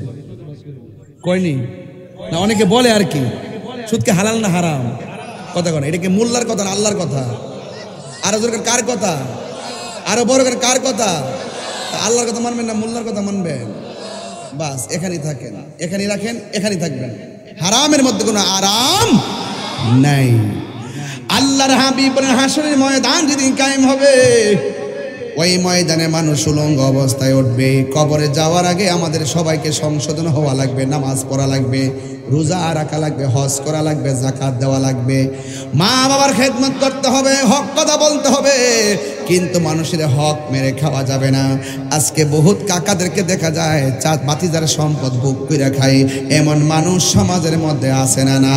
কয়নি না, অনেকে বলে আর কি সুদকে হালাল না হারাম। কথা কন, এটা কি মোল্লার কথা না আল্লাহর কথা? আরো দরকার কার কথা? আরো বড় কার কথা? আল্লাহর কথা মানবেন না মোল্লার কথা মানবেন? বাস এখানেই থাকেন, এখানেই রাখেন, এখানেই থাকবেন। হারামের মধ্যে কোনো আরাম নাই। আল্লাহর হাবিব বলেন হাসরের ময়দান যেদিন কায়েম হবে, ওই ময়দানে মানুষ উলঙ্গ অবস্থায় উঠবে। কবরে যাওয়ার আগে আমাদের সবাইকে সংশোধন হওয়া লাগবে, নামাজ পড়া লাগবে, রোজা রাখা লাগবে, হজ করা লাগবে, জাকাত দেওয়া লাগবে, মা বাবার খেদমত করতে হবে, হক কথা বলতে হবে, কিন্তু মানুষের হক মেরে খাওয়া যাবে না। আজকে বহুত কাকাদেরকে দেখা যায় বাতিজার সম্পদ ভোগ করে খায়, এমন মানুষ সমাজের মধ্যে আছে না? না।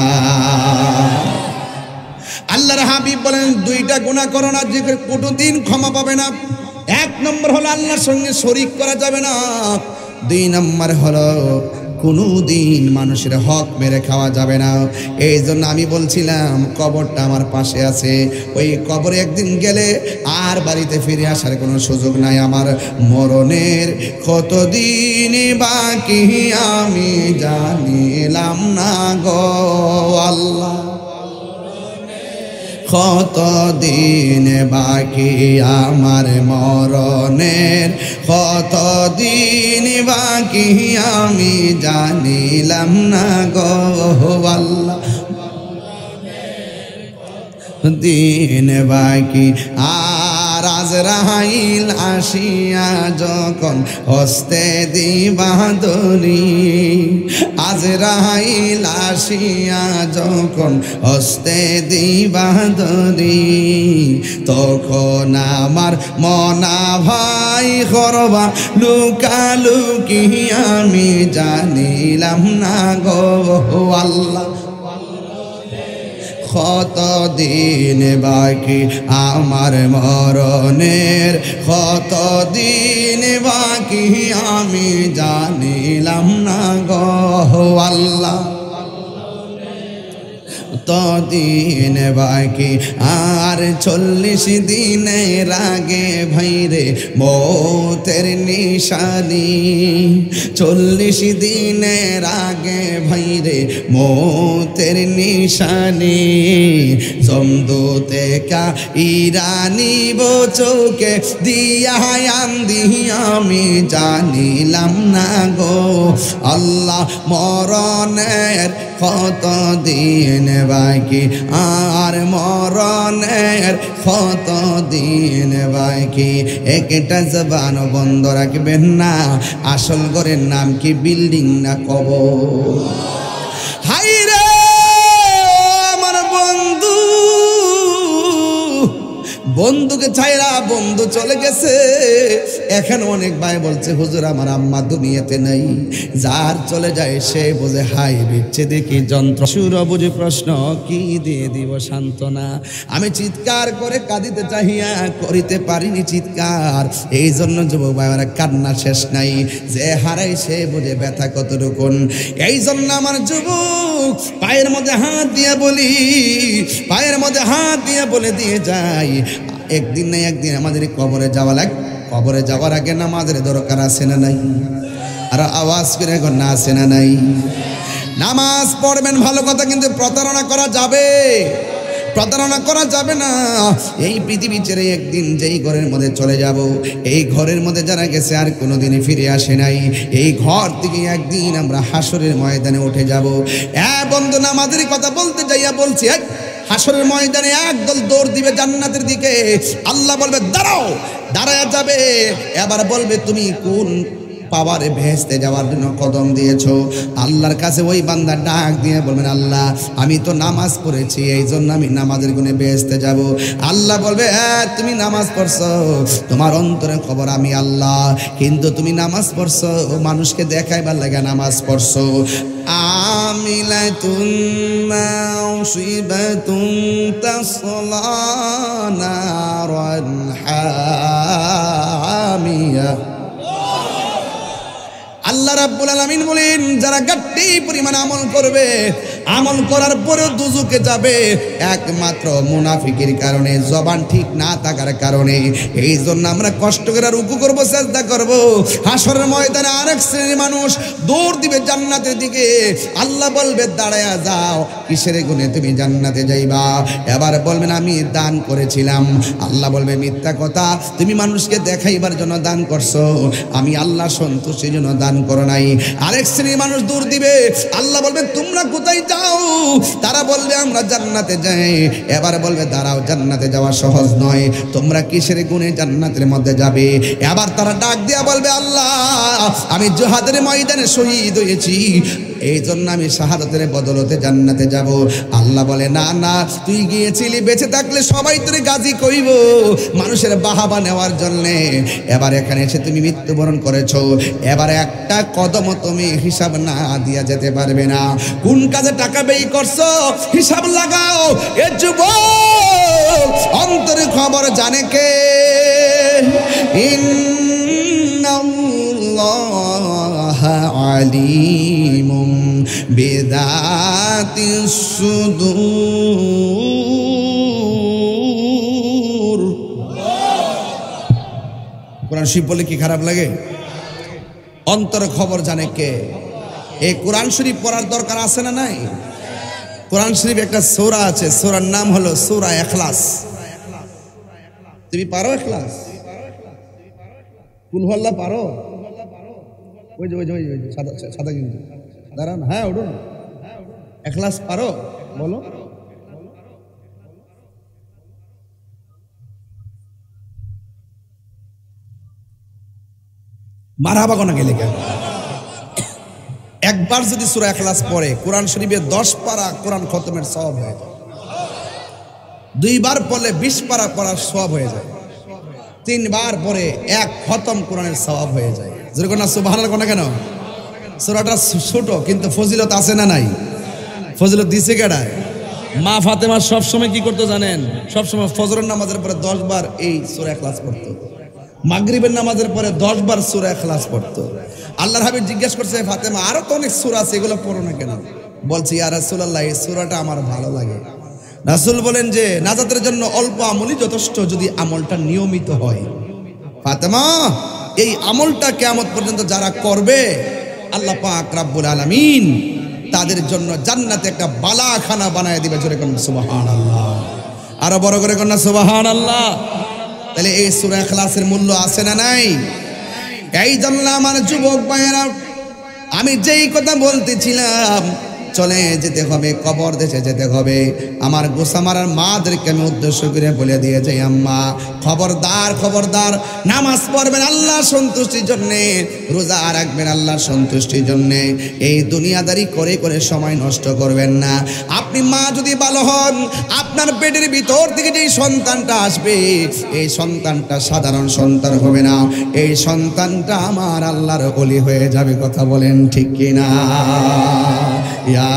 আল্লাহর হাবিব বলেন দুইটা গুনাহ করো না, যে কোনোদিন ক্ষমা পাবে না। এক নম্বর হলো আল্লাহর সঙ্গে শরীক করা যাবে না, দুই নম্বর হলো কোনোদিন মানুষের হক মেরে খাওয়া যাবে না। এই জন্য আমি বলছিলাম কবরটা আমার পাশে আছে, ওই কবরে একদিন গেলে আর বাড়িতে ফিরে আসার কোনো সুযোগ নাই। আমার মরণের কতদিন বাকি আমি জানিলাম না গো আল্লাহ, কতদিন বাকি আমার মরণের, কতদিন বাকি আমি জানিলাম না গো আল্লাহ, দিন বাকি। আর আজরাইল আসিয়া যখন হস্তে দিবা দড়ি, আজরাইল আসিয়া যখন হস্তে দিবা দড়ি, তখন আমার মনা ভাই করবা লুকালুকি আমি জানিলাম না গো আল্লাহ, কতদিন বাকি আমার মরণের, কতদিন বাকি আমি জানিলাম না গো আল্লাহ, ততদিন বাকি। আর 40 দিনের আগে ভাইরে মৌতের নিশানি, 40 দিনের আগে ভাইরে মৌতের নিশানি, জমদূতে কা ইরানি চোখে দিয়া আন্দি আমি জানিলাম না গো আল্লাহ, মরণের কতদিন বাকি আর মরণের কতদিন বাকি। একটা জবান বন্ধ রাখবেন না, আসল ঘরের নাম কি বিল্ডিং না কবর? হাই রে আমার বন্ধু, বন্ধুকে ছাইরা বন্ধু চলে গেছে। এখন অনেক ভাই বলছে হুজুর আমার আম্মা দুনিয়াতে নাই। যার চলে যায় সে বোঝে হাই বিচ্ছেদে কি যন্ত্র, সুর বুঝে প্রশ্ন কি দিয়ে দিব সান্ত্বনা। আমি চিৎকার করে কাঁদিতে চাহিয়া করিতে পারিনি চিৎকার, এই জন্য যুবক ভাইরা কান্না শেষ নাই। যে হারাই সে বুঝে ব্যথা কতটুকুন। এই জন্য আমার যুবক পায়ের মধ্যে হাত দিয়ে বলি, পায়ের মধ্যে হাত দিয়ে বলে দিয়ে যাই, একদিন না একদিন আমাদের কবরে যাওয়া লাগবে। কবরে যাওয়ার আগে নামাজের দরকার আছে না নাই? আর আওয়াজ করে এখন না আছে না নাই? নামাজ পড়বেন ভালো কথা, কিন্তু প্রতারণা করা যাবে, প্রতারণা করা যাবে না। এই পৃথিবী ছেড়ে একদিন যেই ঘরের মধ্যে চলে যাব, এই ঘরের মধ্যে যারা গেছে আর কোনোদিনই ফিরে আসে নাই, এই ঘর থেকে একদিন আমরা হাসরের ময়দানে উঠে যাব। বন্ধু নামাজের কথা বলতে যাইয়া বলছি, হাসরের ময়দানে একদল দৌড় দিবে জান্নাতের দিকে। আল্লাহ বলবে দাঁড়াও, দাঁড়ায়া যাবে। এবার বলবে তুমি কোন পাওয়ারে ভেস্তে যাওয়ার জন্য কদম দিয়েছো। আল্লাহর কাছে ওই বান্দা ডাক দিয়ে বলবেন, আল্লাহ আমি তো নামাজ পড়েছি, এই জন্য আমি নামাজের গুণে ভেস্তে যাব। আল্লাহ বলবে, হ্যাঁ তুমি নামাজ পড়ছো, তোমার অন্তরে খবর আমি আল্লাহ, কিন্তু তুমি নামাজ পড়ছো মানুষকে দেখাইবার লাগে নামাজ পড়ছো। আমিলাতুন নাসিবাতুন তাসলা নারান হামিয়া। আল্লাহ রাব্বুল আলামিন বলেন, যারা গাট্টি পরিমাণ আমল করবে, আমল করার পরেও দুজকে যাবে একমাত্র মুনাফিকের কারণে, জবান ঠিক না থাকার কারণে। এই জন্য আমরা কষ্ট করে রুকু করব, সিজদা করব। হাসরের ময়দানে আরেক শ্রেণীর মানুষ দৌড় দিবে জান্নাতের দিকে। আল্লাহ বলবে, দাঁড়ায়া যাও, কিসের গুণে তুমি জান্নাতে যাইবা? এবার বলবেন, আমি দান করেছিলাম। আল্লাহ বলবে, মিথ্যা কথা, তুমি মানুষকে দেখাইবার জন্য দান করছো, আমি আল্লাহ সন্তুষ্টির জন্য দান করো নাই। আরেক শ্রেণীর মানুষ দৌড় দিবে। আল্লাহ বলবে, তোমরা কোথায় যাও? তারা বলবে, আমরা জান্নাতে যাই। এবার বলবে, দাঁড়াও, জান্নাতে যাওয়া সহজ নয়, তোমরা কিসের গুণে জান্নাতের মধ্যে যাবে? এবার তারা ডাক দিয়া বলবে, আল্লাহ আমি জিহাদের ময়দানে শহীদ হয়েছি, এই জন্য আমি শাহাদাতের বদলতে জান্নাতে যাব। আল্লাহ বলে, না না, তুই গিয়েছিলি, বেঁচে থাকলে সবাই তোরে গাজী কইব মানুষের বাহাবা নেওয়ার জন্যে। এবার এখানে এসে তুমি মৃত্যুবরণ করেছো, এবার একটা কদম তুমি হিসাব না দিয়া যেতে পারবে না। কোন কাজে টাকা ব্যয় করছো হিসাব লাগাও। এ যুবক, অন্তরে খবর জানে কে? ইন্নাল্লাহ আলিমুম বিযাতিস সুদূর। কোরআন শরীফ বলে কি খারাপ লাগে? অন্তর খবর জানে কে? এই কোরআন শরীফ পড়ার দরকার আছে না নাই? কোরআন শরীফ একটা সূরা আছে, সূরার নাম হলো সূরা ইখলাস। তুমি পারো ইখলাস? কুল হুয়াল্লাহ পারো? ওই যে সাদা সাদা কিন্তু দাঁড়ান, হ্যাঁ উঠুন। ইখলাস পারো? বলো। মারহাবা কোনা গেলে কেন? একবার যদি সূরা ইখলাস পড়ে, কোরআন শরীফে 10 পারা কোরআন খতমের সওয়াব হয়ে যায়। 2 বার পড়লে 20 পারা পড়ার সওয়াব হয়ে যায়। 3 বার পরে 1 খতম কোরআনের সওয়াব হয়ে যায়। যেরকম না সুবহানাল্লাহ কোনা কেন? সূরাটা ছোট কিন্তু ফজিলত আছে না নাই? ফজিলত দিছে কেডায়? মা ফাতেমা সব সময় কি করতে জানেন? সব সময় ফজরের নামাজের পরে 10 বার এই সূরা ইখলাস পড়তো, মাগরিবের নামাজের পরে 10 বার সূরা ইখলাস পড়তো। আল্লাহর হাবিব জিজ্ঞেস করছে, ফাতেমা আরো তো অনেক সূরা আছে, এগুলো পড়ো না কেন? বলছে, ইয়া রাসূলুল্লাহ, এই সূরাটা আমার ভালো লাগে। রাসূল বলেন যে নাজাতের জন্য অল্প আমলই যথেষ্ট, যদি আমলটা নিয়মিত হয়। ফাতেমা, এই আমলটা কিয়ামত পর্যন্ত যারা করবে, আল্লাহ পাক রব্বুল আলামিন তাদের জন্য জান্নাতে একটা বালাখানা বানায় দিবে। জোরে কোন সুবহানাল্লাহ, আরো বড় করে কোন সুবহানাল্লাহ। তাহলে এই সূরা ইখলাসের মূল্য আছে না নাই? এই জন্য আমার যুবক ভাইয়েরা, আমি যেই কথা বলতেছিলাম, চলে যেতে হবে, কবর দেশে যেতে হবে। আমার গোসামারার মাদেরকে আমি উদ্দেশ্য করে বলে দিয়ে যাই, আম্মা খবরদার খবরদার, নামাজ পড়বেন আল্লাহর সন্তুষ্টির জন্যে, রোজা রাখবেন আল্লাহর সন্তুষ্টির জন্যে। এই দুনিয়াদারি করে করে সময় নষ্ট করবেন না। আপনি মা যদি ভালো হন, আপনার পেটের ভিতর থেকে যেই সন্তানটা আসবে, এই সন্তানটা সাধারণ সন্তান হবে না, এই সন্তানটা আমার আল্লাহর ওলি হয়ে যাবে। কথা বলেন ঠিক কিনা? ইয়া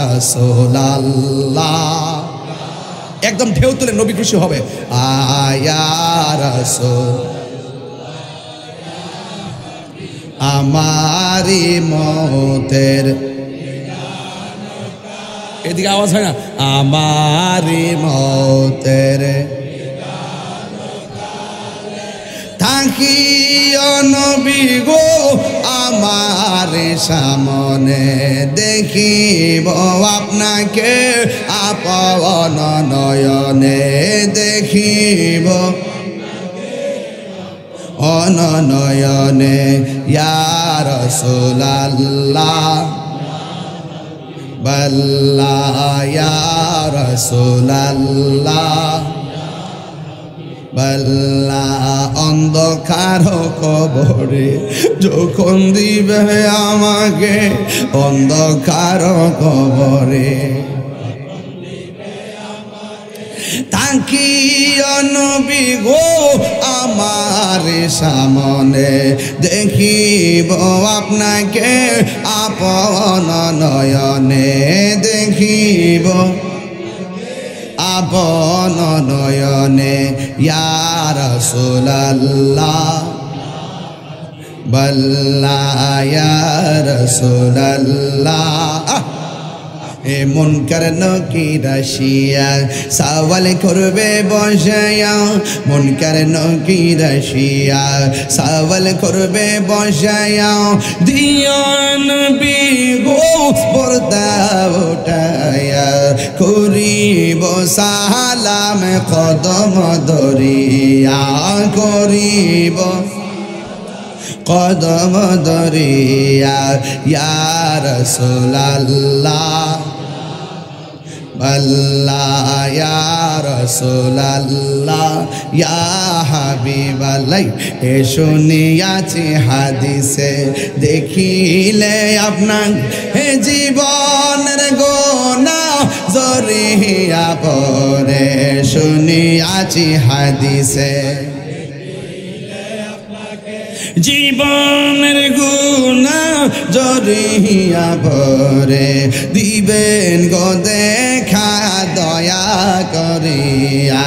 রাসূলুল্লাহ, একদম ঢেউ তুলে নবী খুশি হবে। ইয়া রাসূল, আমারি মতের, এদিকে আওয়াজ হয় না? আমারি মতের থাকিও নবী গো আমার সামনে, দেখিব আপনাকে আপন নয়নে, দেখিব অনয়নে। ইয়া রাসূলুল্লাহ বাল্লাহ, ইয়া রাসূলুল্লাহ বাল্লা অন্ধকার কবরে যখন দিবে আমাকে অন্ধকার কবরে তাকিও নবী গো আমার সামনে দেখিব আপনাকে আপন নয়নে দেখিব আপন নয়নে ইয়া রাসূলুল্লাহ বাল্লা ইয়া রাসূলুল্লাহ এ মুনকার নকির আসিয়া সওয়াল করবে বসায়া মুনকার নকির আসিয়া সওয়াল করবে বসায়া দিও নবী গো পর্দা উঠায়া করিব সালাম কদম ধরিয়া করিব কদম ধরিয়া ইয়া রাসূলুল্লাহ আল্লাহ ইয়া রাসূলুল্লাহ ইয়া হাবিবাল্লাহ এ শুনিয়াছি হাদিসে দেখিলে আপনার হে জীবনের গোনা জরিয়া পরে শুনিয়াছি হাদিসে জীবনের গুণা জরিয়া পরে দিবেন গো দেখা দয়া করিয়া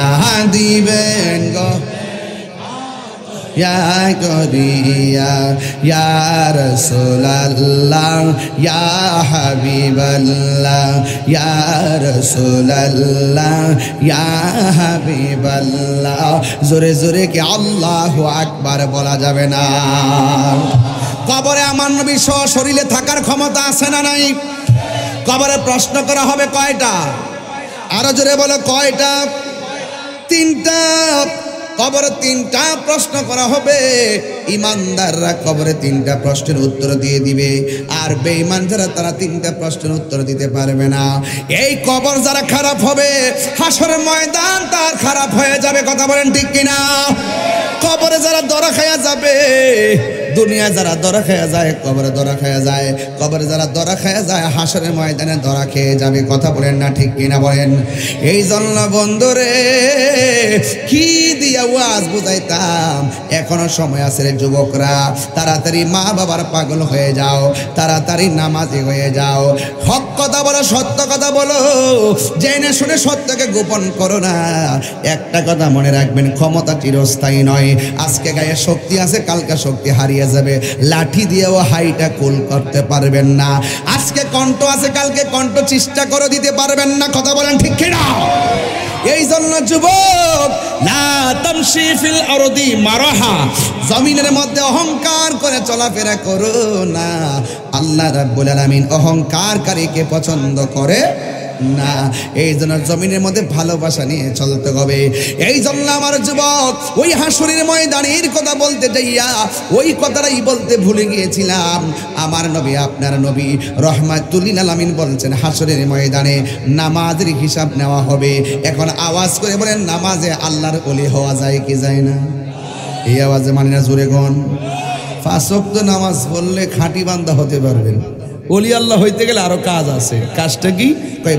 দিবেন গো ইয়া করিয়া ইয়া রাসূলুল্লাহ ইয়া হাবিবাল্লাহ ইয়া রাসূলুল্লাহ ইয়া হাবিবাল্লাহ জোরে জোরে কি আল্লাহু আকবার বলা যাবে না কবরে আমার নবী সশরীরে থাকার ক্ষমতা আছে না নাই কবরে প্রশ্ন করা হবে কয়টা আরো জোরে বলো কয়টা তিনটা কবরে তিনটা প্রশ্ন করা হবে ইমানদাররা কবরে তিনটা প্রশ্নের উত্তর দিয়ে দিবে আর বেঈমান যারা তারা তিনটা প্রশ্নের উত্তর দিতে পারবে না এই কবর যারা খারাপ হবে হাসরের ময়দান তার খারাপ হয়ে যাবে কথা বলেন ঠিক কিনা কবরে যারা দরা খায়া যাবে দুনিয়ায় যারা দরা খায়া যায় কবরে দরা খায়া যায় কবরে যারা দরা খায়া যায় হাসরের ময়দানে দরা খেয়ে যাবে কথা বলেন না ঠিক কিনা বলেন এই জন্য বন্ধুরে কি দিয়া ওয়াজ বুঝাইতাম এখনো সময় আছে রে যুবকরা তাড়াতাড়ি মা বাবার পাগল হয়ে যাও তাড়াতাড়ি নামাজি হয়ে যাও হক কথা বলো সত্য কথা বলো জেনে শুনে সত্যকে গোপন করো না একটা কথা মনে রাখবেন ক্ষমতা চিরস্থায়ী নয় আজকে গায়ে শক্তি আছে কালকে শক্তি হারিয়ে যাবে লাঠি দিয়েও হাইটা কুল করতে পারবেন না আজকে কণ্ঠ আছে কালকে কণ্ঠ চেষ্টা করে দিতে পারবেন না কথা বলেন ঠিক কিনা এই জন্য যুবক লা তামশি ফিল আরদি মারাহা জমিনের মধ্যে অহংকার করে চলাফেরা করো না আল্লাহ রাব্বুল আলামিন অহংকারকারীকে পছন্দ করে না এই জন্য জমিনের মধ্যে ভালোবাসা নিয়ে চলতে হবে এই জন্য আমার যুবক ওই হাসরের ময়দানের কথা বলতে যাইয়া ওই কথাটাই বলতে ভুলে গিয়েছিলাম আমার নবী আপনার নবী রহমাতুল লিল আলামিন বলছেন হাসরের ময়দানে নামাজের হিসাব নেওয়া হবে এখন আওয়াজ করে বলেন নামাজে আল্লাহর ওলি হওয়া যায় কি যায় না এই আওয়াজে মানে না জোরে কোন পাঁচ ওয়াক্ত নামাজ পড়লে খাঁটি বান্দা হতে পারবেন ওলি আল্লাহ হইতে গেলে আরো কাজ আছে কাজটা কি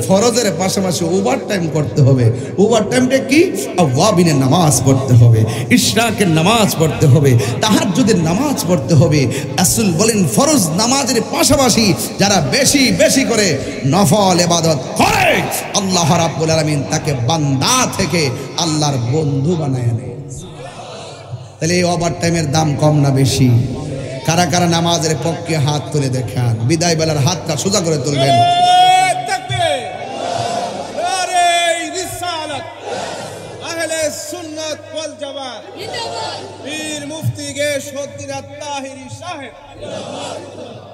ফরজের পাশাপাশি ওভার টাইম করতে হবে ওভার টাইমটা কি আওয়াবিনের নামাজ পড়তে হবে ইশরাকের নামাজ পড়তে হবে তাহাজ্জুদের নামাজ পড়তে হবে রাসূল বলেন ফরজ নামাজের পাশাপাশি যারা বেশি বেশি করে নফল ইবাদত করে আল্লাহ রাব্বুল আলামিন তাকে বান্দা থেকে আল্লাহর বন্ধু বানায় নেয় তাহলে এই ওভার টাইমের দাম কম না বেশি কারা কারা নামাজের পক্ষে হাত তুলে দেখান বিদায় বেলার হাতটা সোজা করে তুলবেন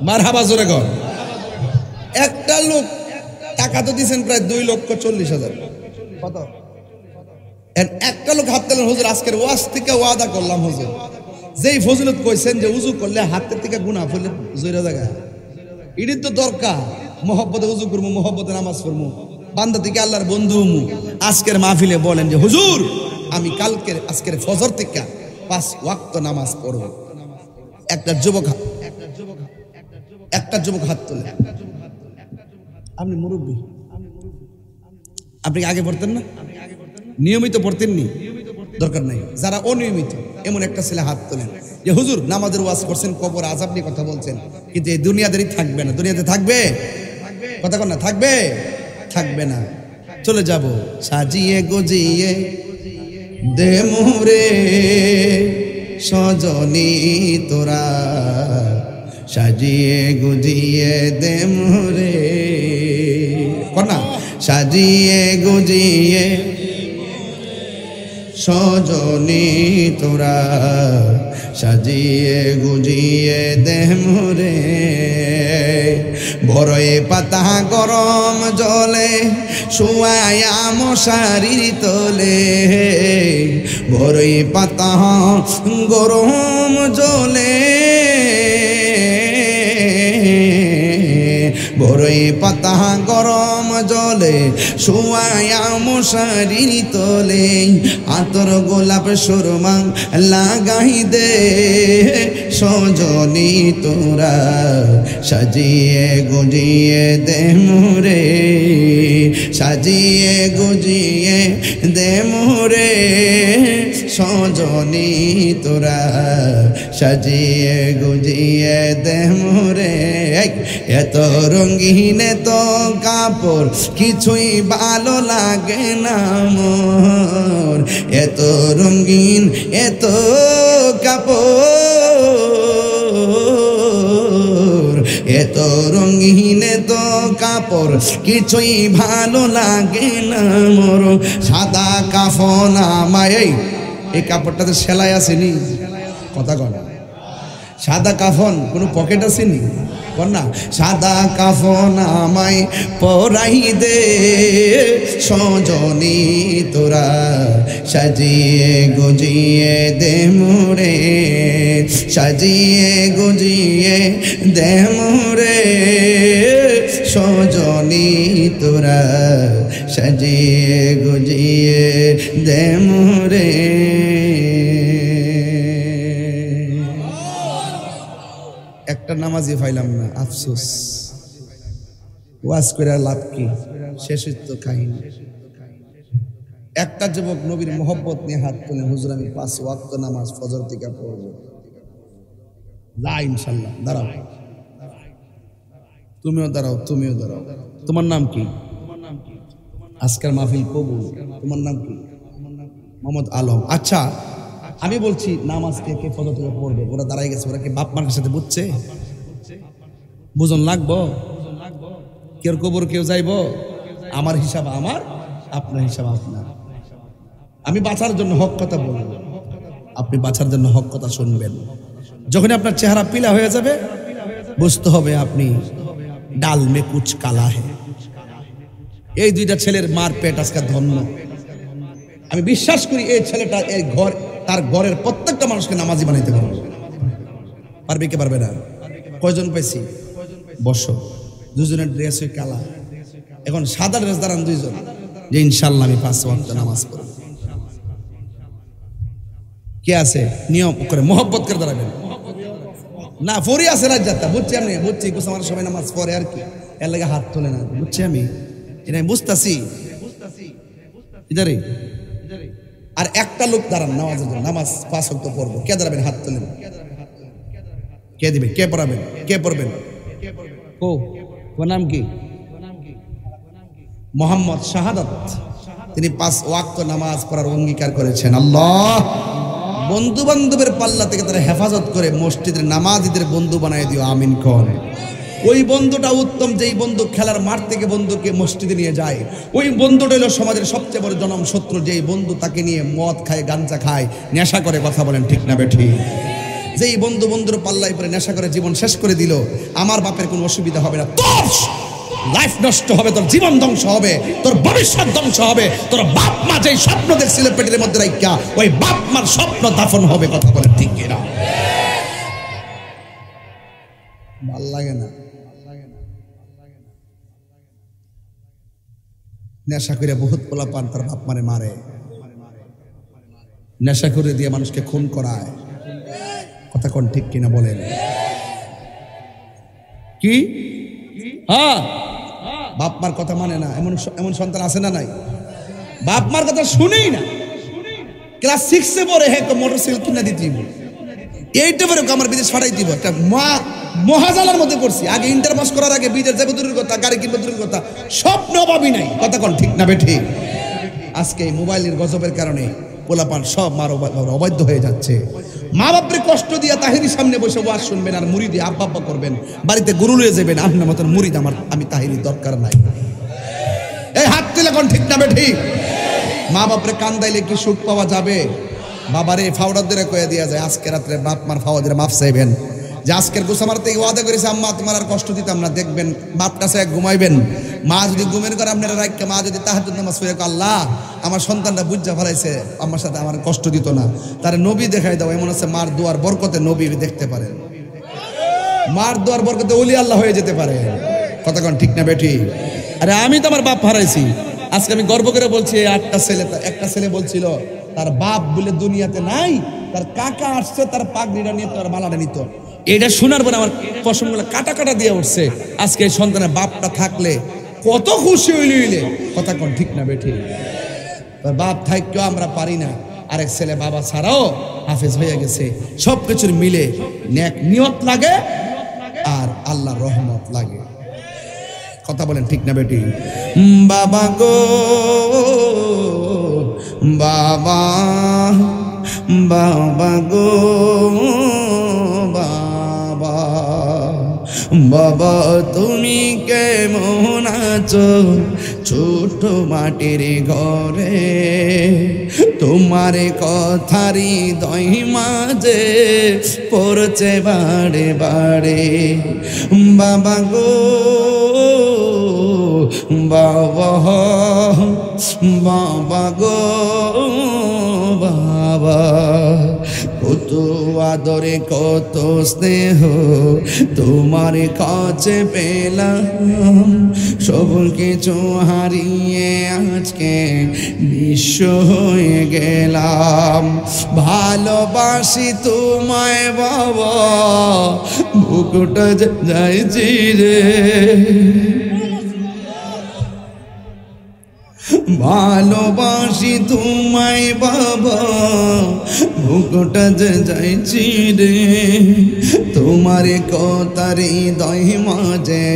মারহাবা জোরে কর একটা লোক টাকা তো দিয়েছেন প্রায় 2,40,000 কত একটা লোক হাত তুলেন হুজুর আজকের ওয়াজ থেকে ওয়াদা করলাম হুজুর যেই ফজিলত কইছেন যে উজু করলে হাতের থেকে গুনাহ ফলে জয়রা জায়গা এটি তো দরকার মোহব্বতে উজু করবো মোহব্বতে নামাজ পড়বো বান্দা থেকে আল্লাহর বন্ধু আজকের মাহফিলে বলেন যে হুজুর আমি আজকের ফজর থেকে 5 ওয়াক্ত নামাজ পড়ব। একটা যুবক হাত তোলে। আপনি মুরব্বী, আপনি আগে পড়তেন না? নিয়মিত পড়তেননি? দরকার নাই। যারা অনিয়মিত, এমন একটা ছেলে হাত তোলেন যে হুজুর নামাজের ওয়াজ করছেন, কবর আযাব নিয়ে কথা বলছেন, কিন্তু এই দুনিয়াদারি থাকবে না। দুনিয়াতে থাকবে? কথা কন না, থাকবে? থাকবে না। চলে যাব। সাজিয়ে গুজিয়ে দে মোরে সজনী তোরা, সাজিয়ে গুজিয়ে দে মোরে, কন্যা সাজিয়ে গুজিয়ে সজনী তোরা, সাজিয়ে গুজিয়ে দে মোরে। বড়ই পাতা গরম জলে শুয়ায়া মশারির তোলে, বড়ই পাতা গরম জলে, বড়ই পাতা গরম জলে শুয়ায়া মশারির তোলে, আতর গোলাপ সুরমা লাগাই দে সজনী তোরা, সাজিয়ে গুজিয়ে দে মোরে, সাজিয়ে গুজিয়ে দে মোরে সজনী তোরা, সাজিয়ে গুজিয়ে দে মোরে। এত রঙিন তো কাপড় কিছুই ভালো লাগে না মোর, এত রঙিন এত কাপড়, এত রঙিন তো কাপড় কিছুই ভালো লাগে না মোর। সাদা কাফন আমায়, এই কাপড়টাতে সেলাই আসেনি? কথা কন। সাদা কাফন কোনো পকেট আসেনি? কন্যা সাদা কাফন আমায় পরাই দে সজনী তোরা, সাজিয়ে গুজিয়ে দে মোরে, সাজিয়ে গুজিয়ে দে মোরে সজনী তোরা, সাজিয়ে গুজিয়ে দে মোরে। একটা নামাজি পাইলাম না, আফসোস। ওয়াজ করে লাভ কি? শেষ তো কাহিনী। একটা যুবক নবীর মোহব্বত নিয়ে হাত তুলে, হুজুর আমি 5 ওয়াক্ত নামাজ ফজর থেকে পড়ব। যা ইনশাল্লাহ, দাঁড়াও, তুমিও দাঁড়াও, তুমিও দাঁড়াও। তোমার নাম কি? আজকের মাহফিল কবুল। তোমার নাম কি? মোহাম্মদ আলম। আচ্ছা, আমি বলছি নামাজ কে কে ফজর থেকে পড়বে? ওরা দাঁড়াই গেছে, ওরা কি বাপ মার সাথে বুঝছে? বুঝন লাগবো? কেউ কবর কেউ যাইব? আমার হিসাব আমার, আপনার হিসাব আপনার। আমি বাঁচার জন্য হক কথা বলবো, আপনি বাঁচার জন্য হক কথা শুনবেন। যখন আপনার চেহারা পিলা হয়ে যাবে, বুঝতে হবে আপনি ডাল মে কুচ কালা হে। এই দুইটা ছেলের মার পেট আজকে ধন্য। আমি বিশ্বাস করি এই ছেলেটা এই ঘর, তার ঘরের প্রত্যেকটা মানুষকে নামাজি বানাইতে পারবে। পারবে কি পারবে না? কয়জন পাইছি? বসো। দুজনের ড্রেস হয়ে কালা, এখন সাদা ড্রেস দাঁড়ান দুইজন, যে ইনশাল্লাহ আমি 5 ওয়াক্ত নামাজ পড়ব। কে আছে নিয়ম করে মোহব্বত করে দাঁড়াবেন না? ফরি আছে রাজ্জাতা, বুঝছি আমি, বুঝছি কিছু আমার সবাই নামাজ পড়ে আর কি, এর লাগে হাত তোলে না, বুঝছি আমি, এটা আমি বুঝতেছি। ইদারে আর একটা লোক দাঁড়ান নামাজের জন্য, নামাজ 5 ওয়াক্ত পড়বো। কে দাঁড়াবেন? হাত তোলেন। কে দিবে? কে পড়াবেন? কে পড়বেন? ও ওর নাম কি? মোহাম্মদ শাহাদাত। তিনি 5 ওয়াক্ত নামাজ পড়ার অঙ্গীকার করেছেন। আল্লাহ বন্ধু বান্ধবের পাল্লা থেকে তারা হেফাজত করে মসজিদের নামাজিদের বন্ধু বানায় দিও, আমিন কোন। ওই বন্ধুটা উত্তম, যেই বন্ধু খেলার মাঠ থেকে বন্ধুকে মসজিদে নিয়ে যায়। ওই বন্ধুটা হলো সমাজের সবচেয়ে বড় জনম শত্রু, যেই বন্ধু তাকে নিয়ে মদ খায়, গাঞ্জা খায়, নেশা করে। কথা বলেন ঠিক না বেঠিক? যেই বন্ধু বন্ধুর পাল্লায় পরে নেশা করে জীবন শেষ করে দিল, আমার বাপের কোনো অসুবিধা হবে না, তোর লাইফ নষ্ট হবে, তোর জীবন ধ্বংস হবে, তোর ভবিষ্যৎ ধ্বংস হবে। তোর বাপ মা যেই স্বপ্ন দেখছিল পেটের মধ্যে রাইখা, ওই বাপ মার স্বপ্ন দাফন হবে। কথা বলেন ঠিক কিনা? ভাল লাগে না? নেশা করে বহুত পোলা পান তার বাপ মারে মারে। নেশা করে দিয়ে মানুষকে খুন করায়। কথা কোন ঠিক কিনা বলেন? কি হ্যাঁ, বাপ মার কথা মানে না এমন এমন সন্তান আছে না নাই? বাপ মার কথা শুনেই না। ক্লাস 6-এ পড়ে হ্যাঁ মোটরসাইকেল কিনে দিতে, 8-এ পড়ে আমার বিদেশ ফাটাই দিব। একটা মহাজালার মধ্যে পড়ছি। আগে ইন্টার পাস করার আগে বিদেশ যাবো দূরের কথা, গাড়ি কিনবো দূরের কথা, স্বপ্ন ভাবি নাই। কথা কোন ঠিক না বেঠিক? আজকে এই মোবাইলের গজবের কারণে পোলাপান সব মার অবাধ্য হয়ে যাচ্ছে। মা বাপরে কষ্ট দিয়া তাহিরির সামনে বসে ওয়াজ শুনবেন আর মুড়ি দিয়ে আব্বা আব্বা করবেন, বাড়িতে গরু লয়ে যাবেন। আপনার মতন মুড়ি আমি তাহিরির দরকার নাই। এই হাত তুলে কোন ঠিক না বেঠিক? মা বাপরে কান্দাইলে কি সুখ পাওয়া যাবে? বাবারে ফাওড়া ধরে কয়ে দিয়া যায়, আজকে রাত্রে বাপ মার ফাওয়া ধরে মাফ চাইবেন যে আজকের গোসামার থেকে ওয়াদা করেছে আম্মা তোমার আর কষ্ট দিতাম না। দেখবেন বাপটা সে ঘুমাইবেন, মা যদি ঘুমের করে আপনারা রাখকে, মা যদি তাহাজ্জুদ নামাজ পড়ে আল্লাহ আমার সন্তানটা বুঝা ফেলাইছে, আমার সাথে আমার কষ্ট দিত না, তার নবী দেখাই দাও। এমন আছে মার দোয়ার বরকতে নবী দেখতে পারেন, মার দোয়ার বরকতে ওলি আল্লাহ হয়ে যেতে পারে। কথা কোন ঠিক না বেটি? আরে আমি তো আমার বাপ হারাইছি, আজকে আমি গর্ব করে বলছি। একটা ছেলে বলছিল তার বাপ বলে দুনিয়াতে নাই, তার কাকা আসছে তার পাগড়িটা নিয়ে তার মালাটা নিত। এটা শোনার পরে আমার পশমগুলো কাটা কাটা দিয়ে উঠছে। আজকে সন্তানের বাপটা থাকলে কত খুশি হইলে। কথা কোন ঠিক না বেঠি? বাপ থাকলেও আমরা পারি না। আরেক ছেলে বাবা ছাড়াও হাফেজ হয়ে গেছে। সবকিছুর মিলে নেক নিয়ত লাগে আর আল্লাহর রহমত লাগে। কথা বলেন ঠিক না বেটি? বাবা গো বাবা, বাবা গো বাবা, বাবা তুমি কেমন আছো ছোট মাটির ঘরে? তোমার কথারি দই মাঝে পড়ছে বাড়ে বাড়ে। বাবা গো বাবা, বাবা গো বাবা, কত আদরে কত স্নেহ তোমার কাছে পেলাম, সব কিছু হারিয়ে আজকে নিঃস্ব হয়ে গেলাম। ভালোবাসি তোমায় বাবা, বুকটা যাইছি রে। ভালোবাসি তোমায় বাবা, বুকটা যাইছি রে। তোমার কথারি দই মাঝে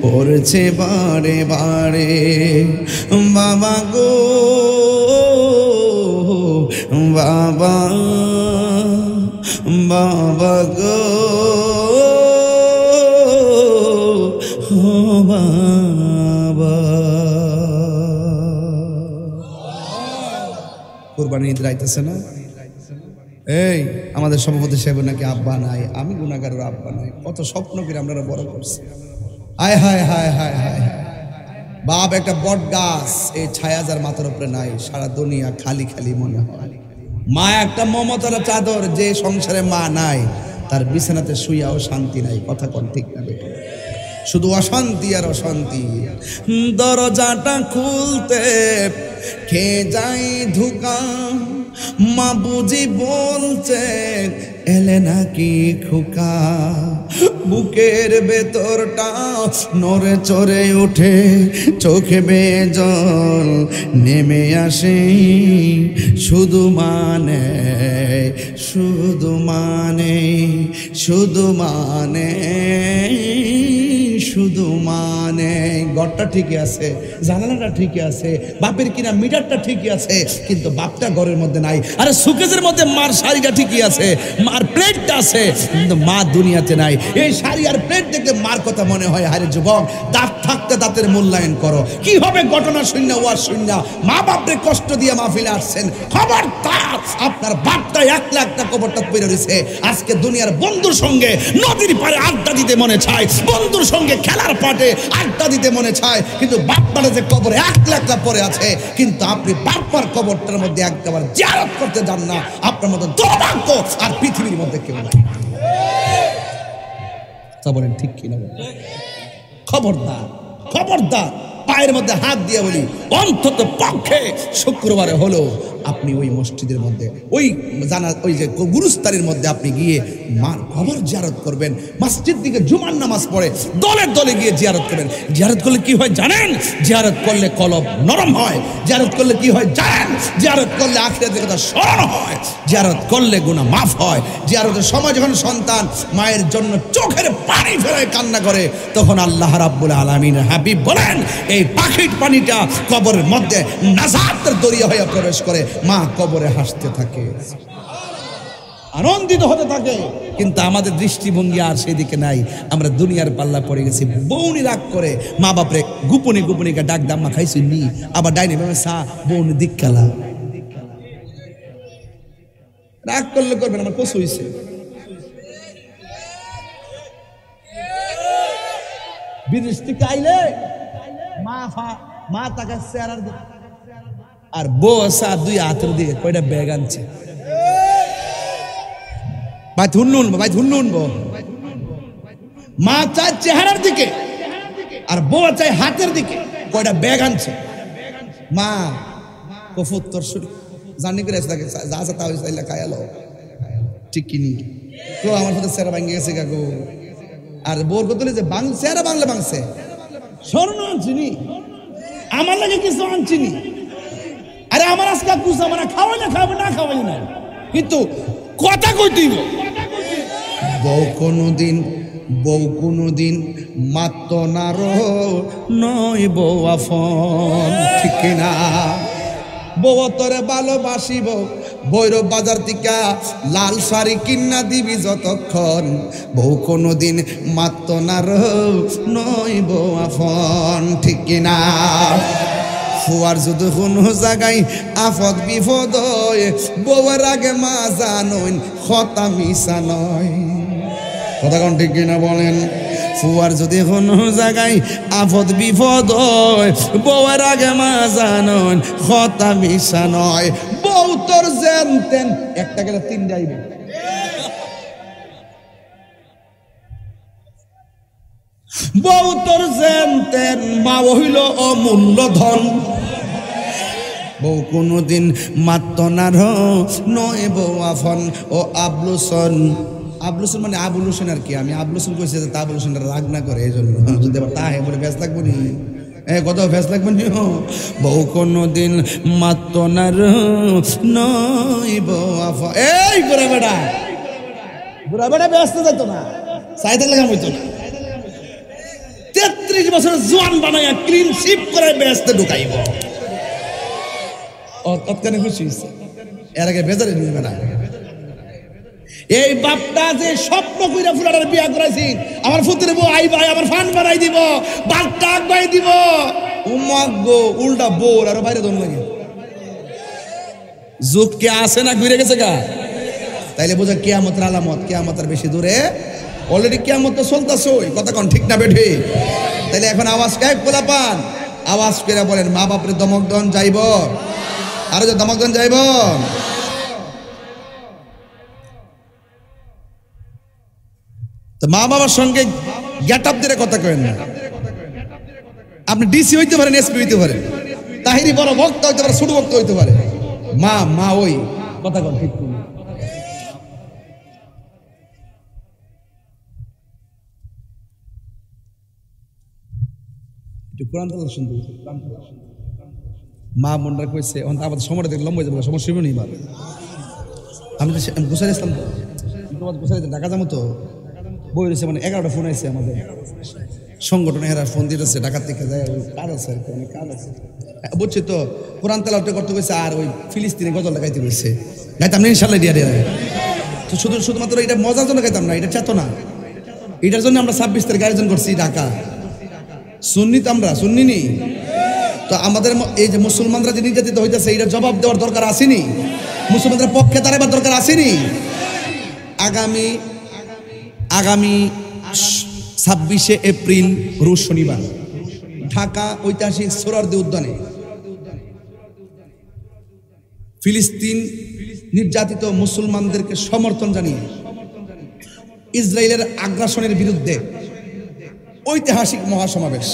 পড়ছে বারে বারে। বাবা গো বাবা, বাবা গো বাবা। কুরবানি ঈদ আইতেছে না? এই আমাদের সভাপতি সাহেব নাকি আব্বা নাই, আমি গুনাহগারের আব্বা নাই। কত স্বপ্ন করে আমরা বড় করছি। হায় হায় হায় হায় হায়, বাপ একটা বট গাছ এই ছায়া যার মাথার উপরে নাই, সারা দুনিয়া খালি খালি মনে হয়। মা একটা মমতার চাদর, যে সংসারে মা নাই তার বিছানাতে শুইয়াও শান্তি নাই। কথা কোন ঠিক না বেটা? শুধু অশান্তি আর অশান্তি। দরজাটা খুলতে খেয়ে যাই ধোকা, মা বুঝি বলছে এলে নাকি খোকা। বুকের ভেতরটা নড়ে চড়ে ওঠে, চোখে বেয়ে জল নেমে আসে। শুধু মানে শুধু মানে শুধু মানে শুধু মানে ঘরটা ঠিকই আছে, জানালাটা ঠিকই আছে, বাপের কিনা মিটারটা ঠিকই আছে, কিন্তু বাপটা ঘরের মধ্যে নাই। আরে সুকেজের মধ্যে মার শাড়িটা ঠিকই আছে, মার প্লেটটা আছে, কিন্তু মা দুনিয়াতে নাই। এই শাড়ি আর প্লেট দেখলে মার কথা মনে হয়। আরে যুবক, দাঁত থাকতে দাঁতের মূল্যায়ন করো। কি হবে ঘটনা শূন্য ওয়ার শূন্য, মা বাপরে কষ্ট দিয়ে মাহফিলে আসছেন, খবরদার আপনার বাপটা 1 লাখ টাকা কবরটা পড়ে রয়েছে। আজকে দুনিয়ার বন্ধুর সঙ্গে নদীর পাড়ে আড্ডা দিতে মনে চায়, বন্ধুর সঙ্গে খেলার পাটে আড্ডা দিতে মনে চায়, কিন্তু বাপ্পারে যে কবরে 1 লাখ টাকা পড়ে আছে, কিন্তু আপনি বাপ্পার কবরটার মধ্যে একবার জিয়ারত করতে যান না। আপনার মতো দুর্ভাগ্য আর পৃথিবীর মধ্যে কেউ নাই। তা বলেন ঠিক কিনা? খবরদার খবরদার, পায়ের মধ্যে হাত দিয়ে বলি, অন্তত পক্ষে শুক্রবারে হলো আপনি ওই মসজিদের মধ্যে ওই ওই যে গুরুস্তানের মধ্যে আপনি গিয়ে মার কবর জিয়ারত করবেন, মসজিদ দিকে জুমার নামাজ পড়ে দলে দলে গিয়ে জিয়ারত করবেন। জিয়ারত করলে কি হয় জানেন? জিয়ারত করলে কলব নরম হয়। জিয়ারত করলে কি হয় জানেন? জিয়ারত করলে আখিরাতের কথা স্মরণ হয়। জিয়ারত করলে গুনাহ মাফ হয়। জিয়ারতের সময় যখন সন্তান মায়ের জন্য চোখের পানি ফেলে কান্না করে, তখন আল্লাহ রাব্বুল আলামিন হাবিব বলেন এই পাখির পানিটা কবরের মধ্যে নাজাতের দরিয়া হয়ে প্রবেশ করে, মা কবরে হাসতে থাকে, আনন্দিত হতে থাকে। কিন্তু আমাদের দৃষ্টিভঙ্গি আর সেদিকে নাই। আমরা দুনিয়ার পাল্লা পড়ে গেছি। বউনি রাগ করে মা বাপরে গোপনে গোপনে ডাক দাম্মা খাইছি নি, আবার ডাইনে ভাবে সা বউনি দিক খেলা। রাগ করলে করবেন, আমার কষ্ট হইছে। বিদেশ থেকে আইলে মা তাকে চেহারার দিকে আর বউ সা দুই হাতের দিকে কয়টা ব্যাগ আনছে। ভাই ধুন্নুন ভাই ধুন্নুন, মা চায় চেহারার দিকে আর বউ চায় হাতের দিকে, কয়টা ব্যাগ আনছে। মা কফুত্তর জানি করে যা আছে তা হয়েছে খায়ালো ঠিক কিনি তো আমার সাথে চেহারা ভাঙে গেছে কাকু। আর বউর কত যে চেহারা বাংলা ভাঙছে, স্বর্ণ আনছিনি আমার লাগে কিছু আনছিনি। আরে আমার আজকে কুস আমার খাওয়াইলে খাবে না খাওয়াই না, কিন্তু কথা কই দিব। বউ কোনদিন মাত্র না নয় বউ আফন, ঠিক না? বউ তোরে ভালোবাসিব ভৈরব বাজার থেকে লাল শাড়ি কিনা দিবি যতক্ষণ, বউ কোনদিন মাত্র না নয় বউ আফন, ঠিক না? ফুয়ার যদি কোনো জায়গায় আফদ বিপদ হয়, বউয়ের আগে মা জানইন কথা মিশা নয়। কথা কোন ঠিক কিনা বলেন? ফুয়ার যদি কোনো জায়গায় আফদ বিপদ হয়, বউয়ের আগে মা জানইন কথা মিশা নয়। বউ তোর জানতেন একটা গেলে তিন যাইবে। বউ তোর জানতেন মা হইল অমূল্য ধন, বউ কোনদিন মাত্র না নয় বউ আফন। ও আবলুসন, আবলুসন মানে আবুল হোসেন আর কি, আমি আবলুসন কইছি যে আবুল হোসেন রাগ না করে এই জন্য, যদি আবার তা বলে ব্যস্ত লাগবো নি, কত ব্যস্ত লাগবো নি। বউ কোনদিন মাত্র না নয় বউ আফন। এই বুড়া বেটা ব্যস্ত যেত না, চাইতে লাগাম হইতো না। 33 বছরের জোয়ান বানাইয়া ক্লিন শিপ করে ব্যস্ত ঢুকাইব, তৎকানে খুশি হয়েছে। এর আগে বেজারে নিবে না। এই বাপটা যে স্বপ্ন কইরা ফুলাটার বিয়া করাইছি, আমার ফুতের বউ আই ভাই আমার ফান বানাই দিব, বালটা আগাই দিব, উমাগো উল্টা বোর আর বাইরে দম লাগে। যুগ কে আসে না ঘুরে গেছে গা, তাইলে বোঝা কিয়ামতের আলামত। কিয়ামতের বেশি দূরে অলরেডি কিয়ামত তো চলতেছই, কথা কোন ঠিক না বেঠি? তাইলে এখন আওয়াজ কে পোলা পান আওয়াজ করে বলেন মা বাপরে দমক দন যাইব, আরো যে দমক দন যাইব। তো মা বাবার সঙ্গে গেট আপ দিয়ে কথা কেন না? আপনি ডিসি হইতে পারেন, এসপি হইতে পারেন, তাহিরি বড় বক্তা হইতে পারে, ছোট বক্তা হইতে পারে, মা ওই কথা কোন ঠিক না? মা মনরা কইছে আমাদের সময়টা দেখলাম সমস্যা নেই। আমি তো গুছাই আসলাম, গুছাই ঢাকা যাবো তো বই রয়েছে, মানে 11টা ফোন আছে আমাদের সংগঠনে, এরা ফোন দিতেছে ঢাকার থেকে যায়, ওই কাজ আছে আর কি, অনেক কাজ আছে বুঝছি তো। কোরআন তেলাওয়াত করতে কইছে আর ওই ফিলিস্তিনে গজলটা গাইতে কইছে, গাইতাম না ইনশাল্লাহ দিয়া দিয়া। তো শুধুমাত্র এটা মজার জন্য গাইতাম না, এটা চেতনা। এটার জন্য আমরা 26 তারিখ আয়োজন করছি ঢাকা। সুন্নি তো আমরা সুন্নি নি তো, আমাদের এই যে মুসলমানরা যে নির্যাতিত হইতেছে এটা জবাব দেওয়ার দরকার আসেনি? মুসলমানদের পক্ষে দাঁড়াবার দরকার আসেনি? আগামী 26শে এপ্রিল রোজ শনিবার ঢাকা ঐতিহাসিক সোহরাওয়ার্দী উদ্যানে ফিলিস্তিন নির্যাতিত মুসলমানদেরকে সমর্থন জানিয়ে ইসরায়েলের আগ্রাসনের বিরুদ্ধে ঐতিহাসিক মহাসমাবেশ।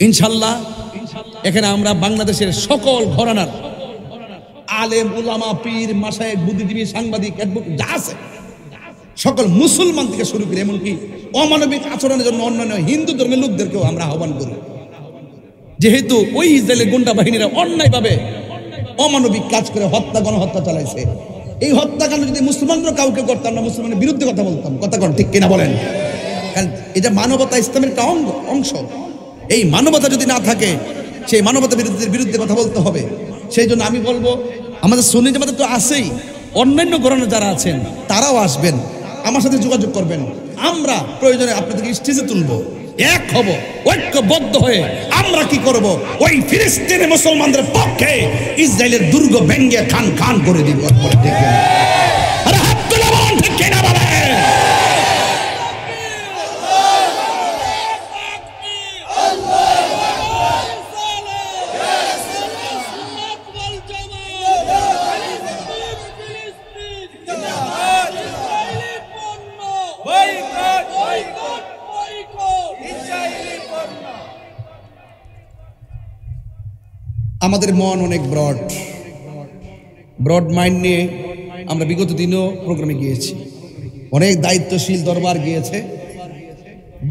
ইনশাল্লাহ এখানে আমরা বাংলাদেশের সকল ঘরানার আলেম উলামা পীর মাশায়েখ বুদ্ধিজীবী সাংবাদিক যা আছে সকল মুসলমান থেকে শুরু করে এমনকি অমানবিক আচরণের জন্য অন্যান্য হিন্দু ধর্মের লোকদেরকেও আমরা আহ্বান করি, যেহেতু ওই ইসরায়েলের গুন্ডা বাহিনীরা অন্যায়ভাবে অমানবিক কাজ করে গণহত্যা চালাইছে। এই হত্যাকাণ্ড যদি মুসলমানরা কাউকে করতাম না, মুসলমানের বিরুদ্ধে কথা বলতাম, কথা কন ঠিক কিনা বলেন? কারণ এটা মানবতা, ইসলামের একটা অংশ। এই মানবতা যদি না থাকে, সেই মানবতা বিরুদ্ধে কথা বলতে হবে। সেই জন্য আমি বলবো, আমাদের সুন্নি জামাতে তো আছেই, অন্যান্য ঘরানা যারা আছেন তারাও আসবেন, আমার সাথে যোগাযোগ করবেন। আমরা প্রয়োজনে আপনাদেরকে স্টেজে তুলবো, এক হব, ঐক্যবদ্ধ হয়ে আমরা কি করব, ওই ফিলিস্তিনি মুসলমানদের পক্ষে ইসরায়েলের দুর্গ ভেঙে খান খান করে দিব। আরে হাত তুলে বলুন ঠিক কিনা বলেন? আমাদের মন অনেক ব্রড মাইন্ড নিয়ে আমরা বিগত দিনও প্রোগ্রামে গিয়েছি, অনেক দায়িত্বশীল দরবার গিয়েছে।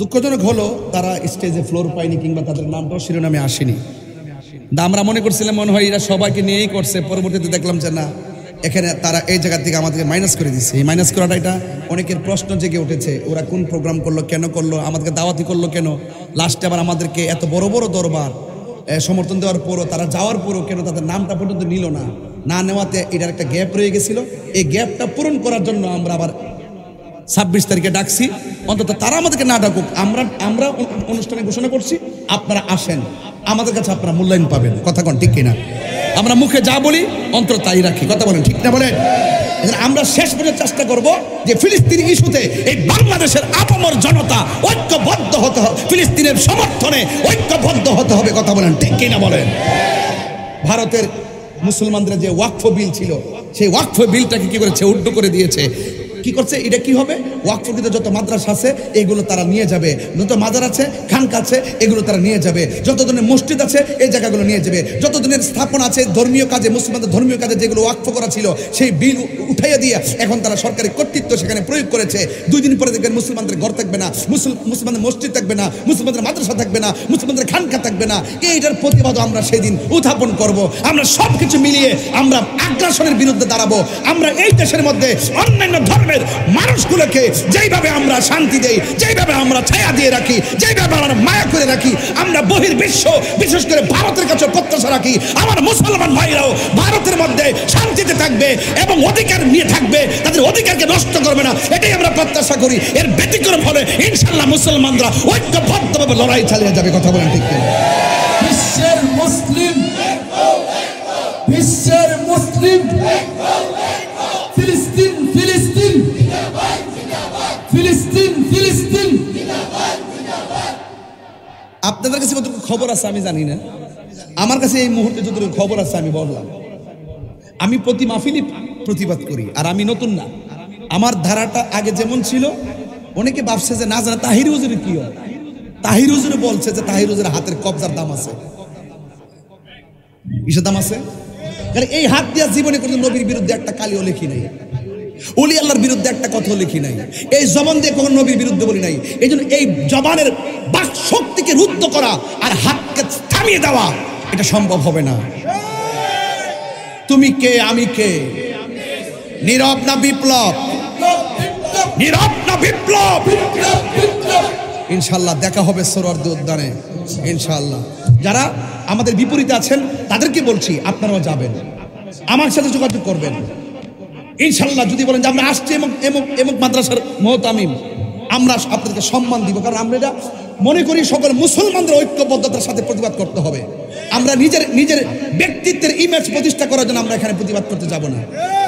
দুঃখজনক হলো তারা স্টেজে ফ্লোর পায়নি, কিংবা তাদের নামটাও শিরোনামে আসেনি। আমরা মনে করছিলাম মনে হয় এরা সবাইকে নিয়েই করছে, পরবর্তীতে দেখলাম যে না, এখানে তারা এই জায়গা থেকে আমাদেরকে মাইনাস করে দিচ্ছে। এই মাইনাস করাটা, এটা অনেকের প্রশ্ন জেগে উঠেছে, ওরা কোন প্রোগ্রাম করলো, কেন করলো, আমাদেরকে দাওয়াতি করলো কেন, লাস্টে আবার আমাদেরকে এত বড় বড় দরবার সমর্থন দেওয়ার পরও, তারা যাওয়ার পরও কেন তাদের নামটা পর্যন্ত নিল না নেওয়াতে এটার একটা গ্যাপ রয়ে গেছিল। এই গ্যাপটা পূরণ করার জন্য আমরা আবার 26 তারিখে ডাকছি। অন্তত তারা আমাদেরকে না ডাকুক, আমরা অনুষ্ঠানে ঘোষণা করছি, আপনারা আসেন, আমাদের কাছে আপনারা মূল্যায়ন পাবেন। কথা কন ঠিক কিনা? আমরা মুখে যা বলি অন্তর তাই রাখি, কথা বলেন ঠিক না বলেন? আমরা শেষ পর্যন্ত চেষ্টা করব যে ফিলিস্তিনি ইস্যুতে এই বাংলাদেশের আপামর জনতা ঐক্যবদ্ধ হতে হবে, ফিলিস্তিনের সমর্থনে ঐক্যবদ্ধ হতে হবে। কথা বলেন ঠিক কিনা বলেন? ভারতের মুসলমানদের যে ওয়াকফ বিল ছিল, সেই ওয়াকফ বিলটাকে কি করেছে, উল্টো করে দিয়েছে। কি করছে, এটা কি হবে, ওয়াকফকৃত যত মাদ্রাসা আছে এগুলো তারা নিয়ে যাবে, যত মাজার আছে খানকা আছে এগুলো তারা নিয়ে যাবে, যত ধরনের মসজিদ আছে এই জায়গাগুলো নিয়ে যাবে, যত ধরনের স্থাপন আছে ধর্মীয় কাজে, মুসলমানদের ধর্মীয় কাজে যেগুলো ওয়াকফ করা ছিল সেই বিল উঠাইয়া দিয়ে এখন তারা সরকারি কর্তৃত্ব সেখানে প্রয়োগ করেছে। 2 দিন পরে দেখবেন মুসলমানদের ঘর থাকবে না, মুসলমানদের মসজিদ থাকবে না, মুসলমানদের মাদ্রাসা থাকবে না, মুসলমানদের খানকা থাকবে না। এইটার প্রতিবাদও আমরা সেদিন উত্থাপন করব। আমরা সব কিছু মিলিয়ে আমরা আগ্রাসনের বিরুদ্ধে দাঁড়াবো। আমরা এই দেশের মধ্যে অন্যান্য ধর্মের মানুষগুলোকে যেইভাবে আমরা শান্তি দেই, যেইভাবে আমরা ছায়া দিয়ে রাখি, যেইভাবে আমরা মায়া করে রাখি, আমরা বহির্বিশ্ব বিশেষ করে ভারতের কাছে প্রত্যাশা রাখি আমার মুসলমান ভাইরাও ভারতের মধ্যে শান্তিতে থাকবে এবং অধিকার নিয়ে থাকবে, তাদের অধিকারকে নষ্ট করবে না, এটাই আমরা প্রত্যাশা করি। এর ব্যতিক্রম হলে ইনশাআল্লাহ মুসলমানরা ঐক্যবদ্ধভাবে লড়াই চালিয়ে যাবে। কথা বলেন ঠিক কিনা? বিশ্বের মুসলিম ফিলিস্তিন ফিলিস্তিন ফিলিস্তিন ফিলিস্তিন। আপনাদের কাছে কতটুকু খবর আছে আমি জানি না, আমার কাছে এই মুহূর্তে যতটুকু খবর আছে আমি বললাম। আমি প্রতি মাহফিলে প্রতিবাদ করি, আর আমি নতুন না, আমার ধারাটা আগে যেমন ছিল। অনেকে ভাবছে যে না জানা তাহির হুজুরের কি হয়, তাহির হুজুরে বলছে যে তাহির হুজুরের হাতের কবজার দাম আছে। কিসের দাম আছে? কারণ এই হাত দিয়া জীবনে কোনো নবীর বিরুদ্ধে একটা কালিও লিখি নাই, ওলি আল্লাহর বিরুদ্ধে একটা কথাও লিখি নাই, এই জবান দিয়ে কোনো নবীর বিরুদ্ধে বলি নাই। এই জন্য এই জবানের বাক শক্তিকে রুদ্ধ করা আর হাতকে থামিয়ে দেওয়া এটা সম্ভব হবে না। তুমি কে, আমি কে? নীরব না বিপ্লব? নীরব না বিপ্লব? ইনশাআল্লাহ দেখা হবে সোহরাওয়ার্দী উদ্যানে ইনশাআল্লাহ। যারা আমাদের বিপরীতে আছেন তাদেরকে বলছি আপনারাও যাবেন, আমার সাথে যোগাযোগ করবেন ইনশাআল্লাহ। যদি বলেন যে আমরা আসছি এমক মাদ্রাসার মুহতামিম, আমরা আপনাদেরকে সম্মান দিব, কারণ আমরা এটা মনে করি সকল মুসলমানদের ঐক্যবদ্ধতার সাথে প্রতিবাদ করতে হবে। আমরা নিজের ব্যক্তিত্বের ইমেজ প্রতিষ্ঠা করার জন্য আমরা এখানে প্রতিবাদ করতে যাব না,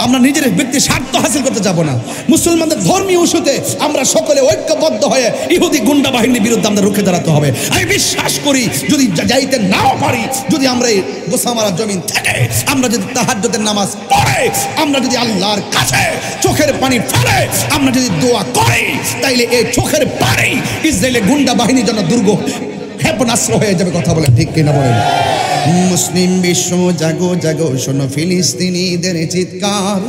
আমরা নিজের ব্যক্তি স্বার্থ হাসিল করতে যাব না। মুসলমানদের ধর্মীয় ইস্যুতে আমরা সকলে ঐক্যবদ্ধ হয়ে ইহুদি গুন্ডা বাহিনীর বিরুদ্ধে আমরা রুখে দাঁড়াতে হবে। আমি বিশ্বাস করি যদি যাইতে নাও পারি, যদি আমরা এই গোসামারা জমিন থেকে আমরা যদি তাহাজ্জুদের নামাজ পড়ে, আমরা যদি আল্লাহর কাছে চোখের পানি ফেলে আমরা যদি দোয়া করি, তাইলে এই চোখের পানি ইসরায়েলের গুন্ডা বাহিনীর জন্য দুর্গ ক্ষেপণাস্ত্র হয়ে যাবে। কথা বলেন ঠিক কিনা বলেন? মুসলিম বিশ্ব জাগো জাগো শোনো ফিলিস্তিনিদের চিৎকার,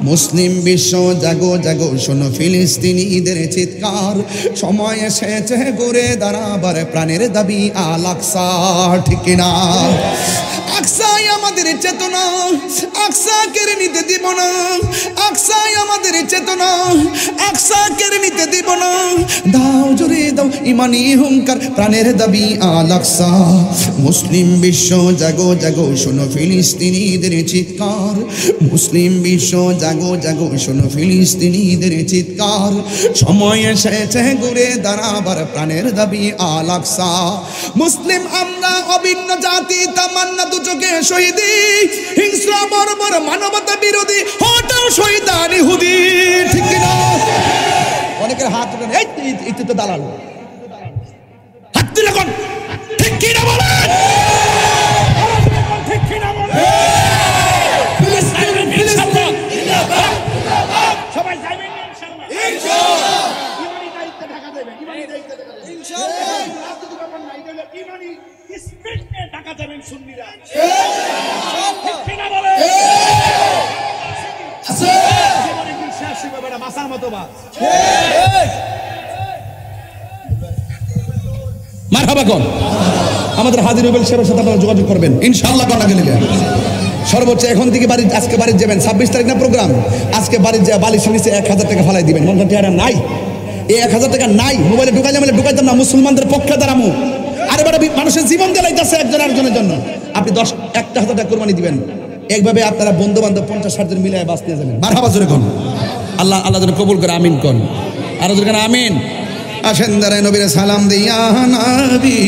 মুসলিম বিশ্ব জাগো জাগো শোনো ফিলিস্তিনিদের চিৎকার, সময় এসেছে ঘুরে দাঁড়াবার প্রাণের দাবি আল আকসা, ঠিক না? আকসাই আমাদের চেতনা, আকসা কেড়ে নিতে দিব না, আকসাই আমাদের চেতনা, আকসা কেড়ে নিতে দিব না। দাও জোরে দাও ইমানি হুঙ্কার, প্রাণের দাবি আল আকসা। মুসলিম বিশ্ব জাগো জাগো শোনো ফিলিস্তিনিদের চিৎকার, মুসলিম বিশ্ব জাগো জাগো শোনো ফিলিস্তিনিদের চিৎকার, সময় এসেছে ঘুরে দাঁড়াবার প্রাণের দাবি আল আকসা। মুসলিম আমরা অভিন্ন জাতি, তামান্না দু চোখে শহীদি, হিংস্র বর্বর মানবতা বিরোধী, হটাও শহীদান ইহুদি, ঠিক না? অনেকের হাত উঠে এই তো দালাল, হাত তুলে কোন, ঠিক কি না বলেন? ঠিক কিনা বলেন? ফিলিস্তিন ফিলিস্তিন সবাই যাবেন ইনশাআল্লাহ। ইমানি দায়িত্বে ঢাকা দেবেন, ইমানি দায়িত্বে ঢাকা দেবেন ইনশাআল্লাহ। রাজনীতি ব্যাপার না, এটা হলো ইমানি স্পিরিট নিয়ে ঢাকা দেবেন সুন্নিরা, ঠিক কিনা বলেন? আছে জীবনে বিশ্বাস শিখবে না, মাসার মতো বাস। মারহাবা কোন? আমাদের হাজির রুবেল সাহেবের সাথে আপনারা যোগাযোগ করবেন ইনশাআল্লাহ। কন্যা গেলে সর্বোচ্চ এখন থেকে বাড়ি, আজকে বাড়ি যাবেন, 26 তারিখ না প্রোগ্রাম, আজকে বাড়ি যা বালির সঙ্গে 1000 টাকা ফালাই দিবেন। মনে করেন নাই, এই 1000 টাকা নাই, মোবাইলে ঢুকাইলে মানে ঢুকাইতাম না, মুসলমানদের পক্ষে দাঁড়ামু। আরে বড় মানুষের জীবন জ্বালাইতেছে একজন আরেকজনের জন্য, আপনি 1,000 টাকা কোরবানি দিবেন। এইভাবে আপনারা বন্ধু বান্ধব 50-60 জন মিলে বাঁচতে যাবেন। মারহাবা জোরে কোন? আল্লাহ আল্লাহ যেন কবুল করে, আমিন কোন? আরো জোরে কোন আমিন। আসেন দাঁড়ায় নবীর সালাম দিয়া নবী